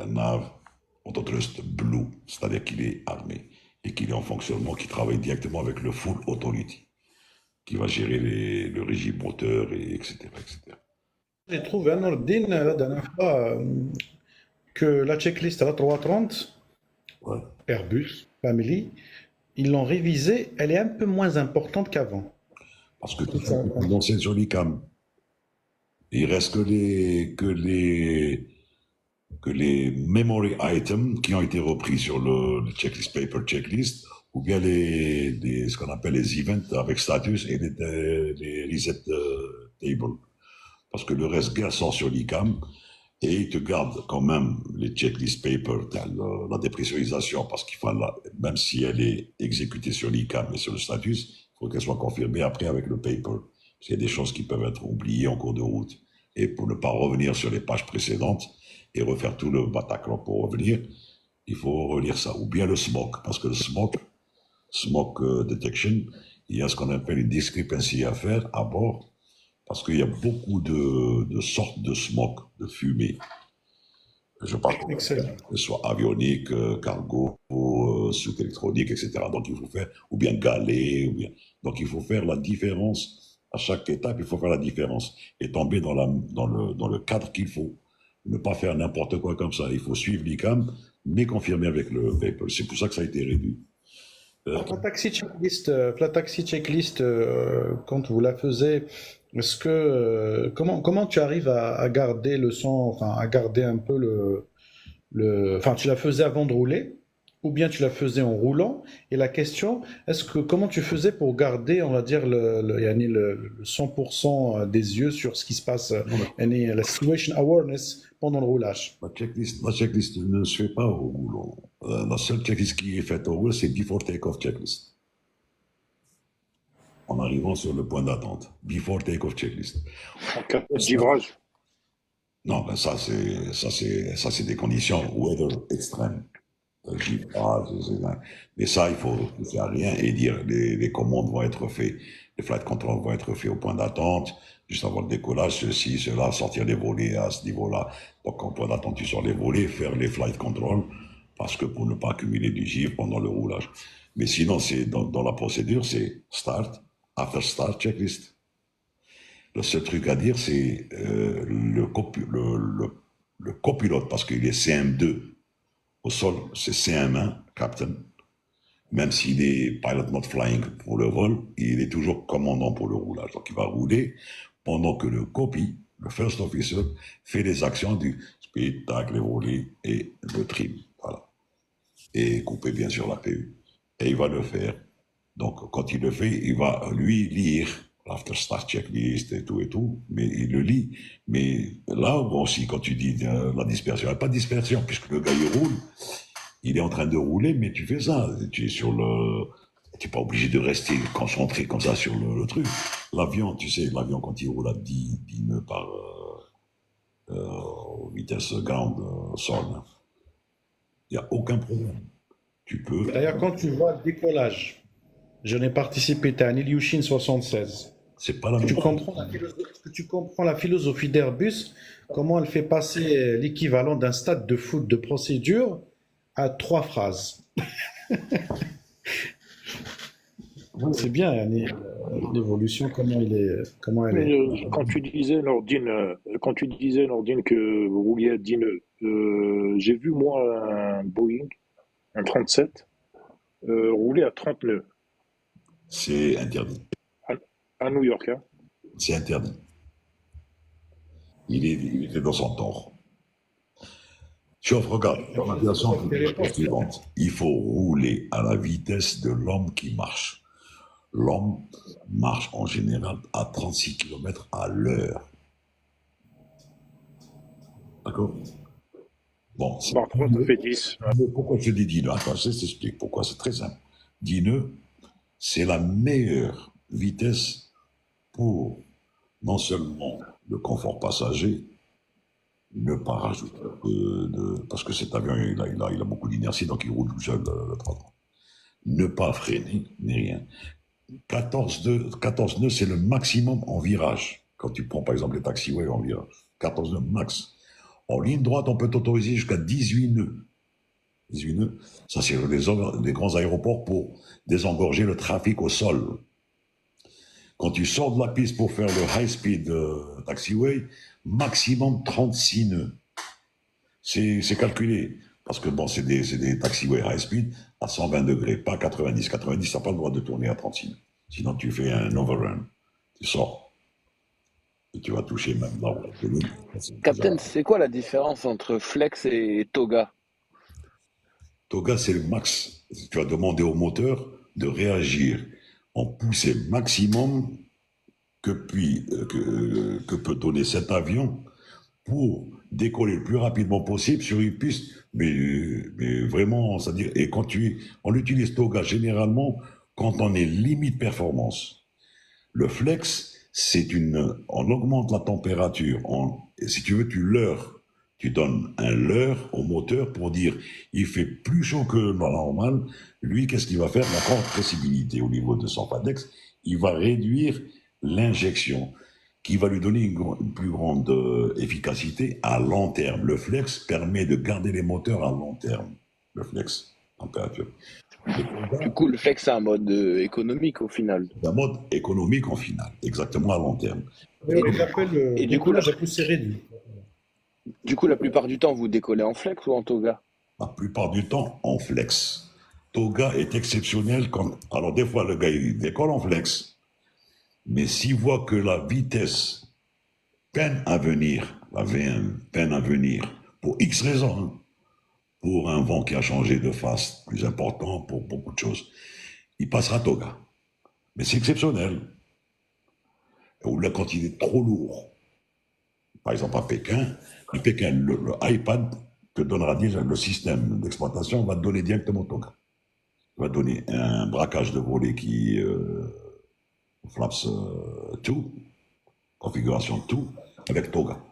nav, autothrust blue, c'est-à-dire qu'il est armé et qu'il est en fonctionnement, qui travaille directement avec le full authority, qui va gérer le régime moteur, et etc., etc. J'ai trouvé un ordine la dernière fois que la checklist à la 330, Ouais. Airbus, Family, ils l'ont révisée, elle est un peu moins importante qu'avant. Parce que tout ça est condensé sur l'ICAM. Il reste que les memory items qui ont été repris sur le checklist paper checklist, ou bien ce qu'on appelle les events avec status et les reset tables. Parce que le reste gars sort sur l'ICAM et il te garde quand même les checklist paper, la dépressurisation, parce qu'il faut, même si elle est exécutée sur l'ICAM et sur le status, il faut qu'elle soit confirmée après avec le paper. Parce qu'il y a des choses qui peuvent être oubliées en cours de route. Et pour ne pas revenir sur les pages précédentes et refaire tout le Bataclan pour revenir, il faut relire ça. Ou bien le smoke, parce que le smoke detection, il y a ce qu'on appelle une discrepancy à faire à bord, parce qu'il y a beaucoup de sortes de smoke, de fumée. Je parle que ce soit avionique, cargo, soute électronique, etc. Donc il faut faire, ou bien galet, donc il faut faire la différence. À chaque étape, il faut faire la différence et tomber dans le cadre qu'il faut. Ne pas faire n'importe quoi comme ça. Il faut suivre l'ICAM, mais confirmer avec le paper. C'est pour ça que ça a été réduit. La taxi checklist, quand vous la faisiez, est-ce que comment tu arrives à garder le son, enfin à garder un peu enfin tu la faisais avant de rouler, ou bien tu la faisais en roulant? Et la question, comment tu faisais pour garder, on va dire yani le 100% des yeux sur ce qui se passe, yani la situation awareness pendant le roulage? La checklist ne se fait pas au roulant. La seule checklist qui est faite au roulant, c'est before take-off checklist. En arrivant sur le point d'attente. Before take-off checklist. En cas de givrage. Non, ben ça c'est des conditions weather extrêmes. Mais ça, il faut faire rien et dire les commandes vont être faites, les flight control vont être faits au point d'attente, juste avant le décollage, ceci, cela, sortir les volets à ce niveau-là. Donc, au point d'attente, tu sors les volets, faire les flight control, parce que pour ne pas accumuler du givre pendant le roulage. Mais sinon, c'est dans la procédure, c'est start, after start, checklist. Le seul truc à dire, c'est le copilote, parce qu'il est CM2 au sol, c'est CM1, captain. Même s'il est pilot not flying pour le vol, il est toujours commandant pour le roulage. Donc il va rouler pendant que le copy, le first officer, fait les actions du speed, tag, les volets et le trim. Voilà. Et couper bien sûr la PU. Et il va le faire. Donc quand il le fait, il va lui lire l'after start checklist et tout, mais il le lit. Mais là aussi, quand tu dis la dispersion, il n'y a pas de dispersion, puisque le gars il roule, il est en train de rouler, mais tu fais ça, tu es sur le... Tu n'es pas obligé de rester concentré comme ça sur le truc. L'avion, tu sais, l'avion quand il roule à 10 nœuds par vitesse grande, sol, il n'y a aucun problème. Tu peux... D'ailleurs, quand tu vois le décollage, je n'ai participé à un Ilyushin 76. C'est pas la même chose. Tu comprends la philosophie d'Airbus, comment elle fait passer l'équivalent d'un stade de foot de procédure à 3 phrases. C'est bien, l'évolution, comment elle est. Quand tu disais, Nordine, que vous rouliez à 10 nœuds, j'ai vu, moi, un Boeing, un 37, rouler à 30 nœuds. C'est interdit. À New York, hein. C'est interdit. il était dans son tort. Regarde, l'aviation est la suivante. Il faut rouler à la vitesse de l'homme qui marche. L'homme marche en général à 36 km à l'heure. D'accord? Bon, Par contre, ça fait 10. pourquoi je te dis dineux? Attends, je t'explique pourquoi. C'est très simple. Dineux, c'est la meilleure vitesse pour non seulement le confort passager, ne pas rajouter parce que cet avion, il a beaucoup d'inertie, donc il roule tout seul le 330. Ne pas freiner, ni rien. 14 nœuds, c'est le maximum en virage. Quand tu prends par exemple les taxiways en virage, 14 nœuds max. En ligne droite, on peut t'autoriser jusqu'à 18 nœuds. 18 nœuds, ça c'est les grands aéroports pour désengorger le trafic au sol. Quand tu sors de la piste pour faire le high-speed taxiway, maximum 36 nœuds. C'est calculé. Parce que bon, c'est des taxiways high-speed à 120 degrés, pas 90. 90, tu n'as pas le droit de tourner à 36 nœuds. Sinon, tu fais un overrun. Tu sors. Et tu vas toucher même là. Captain, c'est quoi la différence entre Flex et Toga? Toga, c'est le max. Tu vas demander au moteur de réagir en poussée maximum que peut donner cet avion pour décoller le plus rapidement possible sur une piste, mais vraiment, c'est-à-dire, et on utilise Toga généralement quand on est limite performance. Le flex, on augmente la température, si tu veux, tu donnes un leurre au moteur pour dire, il fait plus chaud que normal, lui, qu'est-ce qu'il va faire? La compressibilité au niveau de son padex, il va réduire l'injection, qui va lui donner une plus grande efficacité à long terme. Le flex permet de garder les moteurs à long terme. Le flex, température. Du coup, le Flex, c'est un mode économique au final. C'est un mode économique en finale, exactement à long terme. Et du coup, là, c'est réduit. Du coup, la plupart du temps, vous décollez en Flex ou en Toga? La plupart du temps, en flex. Toga est exceptionnel alors des fois, le gars, il décolle en flex. Mais s'il voit que la vitesse peine à venir, la VM peine à venir, pour X raisons, hein, pour un vent qui a changé de face plus important, pour beaucoup de choses, il passera Toga. Mais c'est exceptionnel. Ou là, quand il est trop lourd, par exemple à Pékin, le iPad te donnera déjà, le système d'exploitation va te donner directement Toga. Il va donner un braquage de volet qui flaps tout, configuration tout, avec Toga.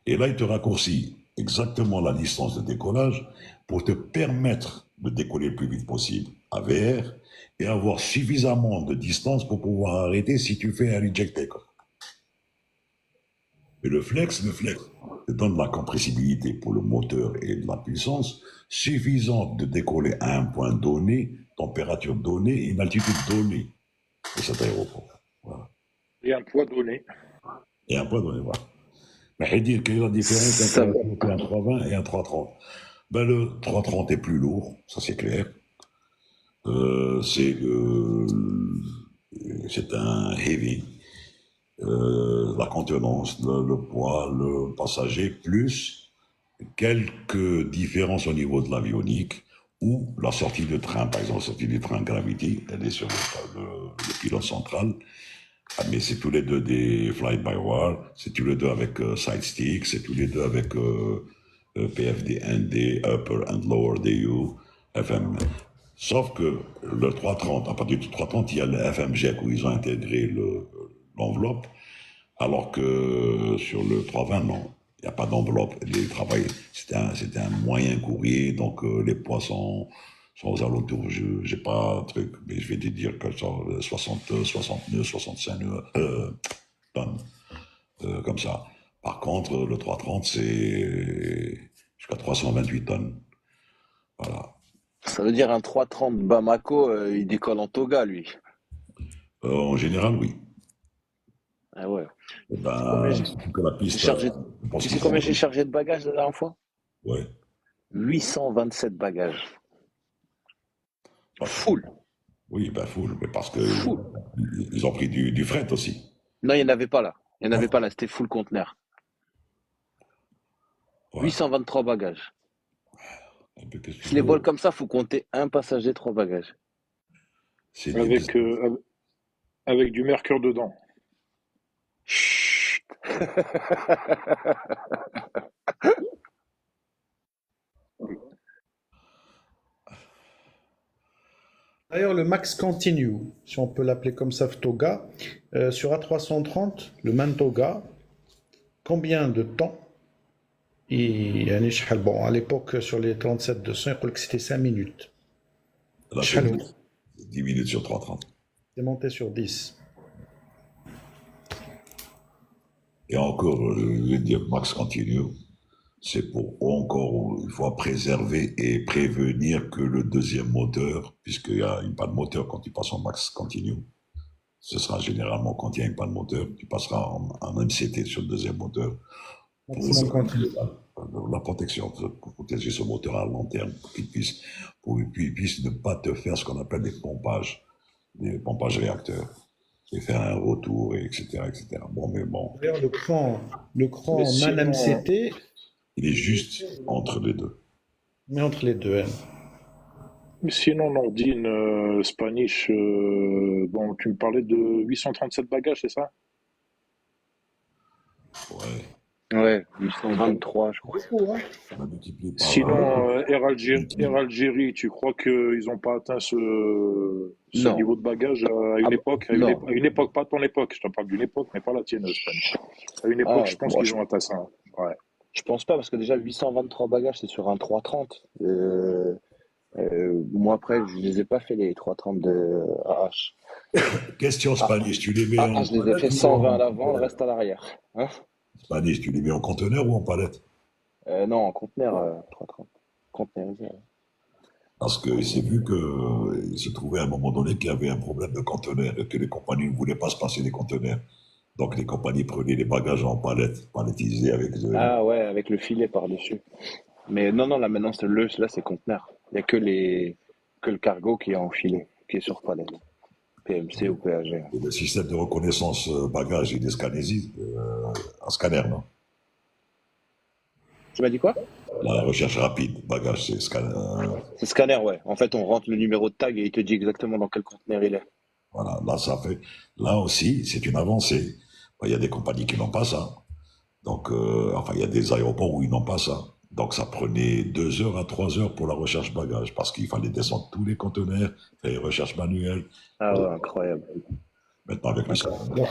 Et là, il te raccourcit exactement la distance de décollage pour te permettre de décoller le plus vite possible à VR et avoir suffisamment de distance pour pouvoir arrêter si tu fais un reject takeoff. Et le flex te donne de la compressibilité pour le moteur et de la puissance suffisante de décoller à un point donné, température donnée et une altitude donnée de cet aéroport. Voilà. Et un poids donné. Et un poids donné, voilà. Mais dire quelle est la différence entre un 320 et un 330? Ben, le 330 est plus lourd, ça c'est clair. C'est un heavy. La contenance, le poids, le passager, plus quelques différences au niveau de l'avionique ou la sortie de train. Par exemple, la sortie du train Gravity, elle est sur le pilote central. Mais c'est tous les deux des fly-by-wire, c'est tous les deux avec side stick, c'est tous les deux avec PFD-ND, Upper and Lower DU, FM. Sauf que le 330, à partir du 330, il y a le FM jack où ils ont intégré l'enveloppe, alors que sur le 320, non, il n'y a pas d'enveloppe. C'était un moyen courrier, donc les poissons sont aux alentours, je n'ai pas un truc, mais je vais te dire que 60, 69, 65 tonnes, comme ça. Par contre, le 330, c'est jusqu'à 328 tonnes. Voilà. Ça veut dire un 330 Bamako, il décolle en Toga, lui. En général, oui. Ah ouais. Et ben, que la piste, tu sais combien j'ai chargé de bagages la dernière fois? Ouais. 827 bagages. Full. Oui, ben full, mais parce que ils ont pris du fret aussi. Non, il n'y en avait pas là. Il n'y en avait pas là, c'était full conteneur. Ouais. 823 bagages. Un peu qu'est-ce que tu Si les veux. vols comme ça, faut compter un passager, 3 bagages. C'est des Avec, avec du mercure dedans. Chut. D'ailleurs, le max continue, si on peut l'appeler comme ça, Toga, sur A330, le Mantoga, combien de temps يعني شحال bon, à l'époque, sur les 37-200, il que c'était 5 minutes. Là, c'est شحال هو 10 minutes sur 3,30. C'est monté sur 10. Et encore, je vais dire max continue. C'est pour encore, il faut préserver et prévenir que le deuxième moteur, puisqu'il y a une panne moteur quand tu passes en max continue, ce sera généralement quand il y a une panne moteur, tu passeras en MCT sur le deuxième moteur pour Maximum continue. la protection, pour protéger ce moteur à long terme, pour qu'il puisse ne pas te faire ce qu'on appelle des pompages réacteurs, et faire un retour, etc., etc. Bon, mais bon, D'ailleurs, le cran Mais MAN sinon, MCT, il est juste entre les deux. mais entre les deux. sinon, Nordine, Spanish, bon, tu me parlais de 837 bagages, c'est ça? Ouais, Ouais, 823, je crois. Beaucoup, hein. on a multiplié par Sinon, Air Algérie, tu crois qu'ils n'ont pas atteint ce Non. niveau de bagage à une Ah, époque, non. à une époque, pas ton époque, je te parle d'une époque, mais pas la tienne, Spanish. À une époque, Ah, je pense bon, qu'ils ont atteint ça. Ouais. je pense pas, parce que déjà, 823 bagages, c'est sur un 330. Moi, après, je les ai pas fait, les 330 de AH. question Ah, Spanish, tu les mets en je les ai fait palette ou 120 à en l'avant, le reste à l'arrière. Hein? Spanish, tu les mets en conteneur ou en palette? Non, en conteneur, 330. Conteneurisé. Ouais. Parce que c'est vu qu'il se trouvait à un moment donné qu'il y avait un problème de conteneur et que les compagnies ne voulaient pas se passer des conteneurs. Donc les compagnies prenaient les bagages en palette, palettisés avec Ah ouais, avec le filet par-dessus. Mais non, non, là maintenant, là, c'est conteneur. Il n'y a que le cargo qui est en filet, qui est sur palette. PMC ou PAG. le système de reconnaissance bagages et des scanners, un scanner, non? Tu m'as dit quoi? La recherche rapide, bagages, c'est scanner. C'est scanner, ouais. En fait, on rentre le numéro de tag et il te dit exactement dans quel conteneur il est. Voilà, là, ça fait. Là aussi, c'est une avancée. Il y a des compagnies qui n'ont pas ça. Donc, enfin, il y a des aéroports où ils n'ont pas ça. Donc, ça prenait 2 heures à 3 heures pour la recherche bagages parce qu'il fallait descendre tous les conteneurs, faire les recherches manuelles. Ah ouais, incroyable. Maintenant, avec le scanner.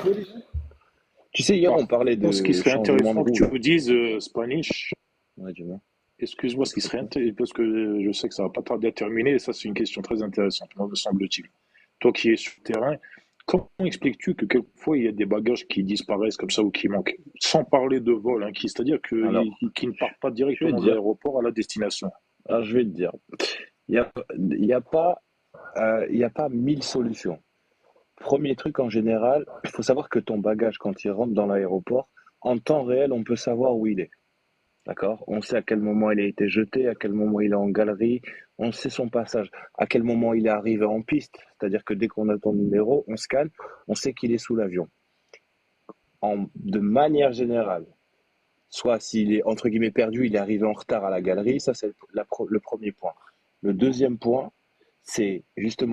Tu sais, hier, on parlait Moi, de ce qui serait changement de intéressant que roue, tu là. me dises, Spanish, Ouais, dis-moi. excuse-moi, ce qui serait intéressant, parce que je sais que ça va pas tarder à terminer, et ça, c'est une question très intéressante, moi, me semble-t-il. Toi qui es sur le terrain, comment expliques-tu que quelquefois il y a des bagages qui disparaissent comme ça ou qui manquent, sans parler de vol, hein, c'est-à-dire Alors, qui ne partent pas je vais te directement de dire. l'aéroport à la destination? Alors, je vais te dire. Il y a pas, il y a pas 1000 solutions. Premier truc, en général, il faut savoir que ton bagage, quand il rentre dans l'aéroport, en temps réel, on peut savoir où il est. D'accord? On sait à quel moment il a été jeté, à quel moment il est en galerie, on sait son passage, à quel moment il est arrivé en piste. C'est-à-dire que dès qu'on a ton numéro, on scanne, on sait qu'il est sous l'avion. De manière générale, soit s'il est entre guillemets perdu, il est arrivé en retard à la galerie, ça c'est le premier point. Le deuxième point, c'est justement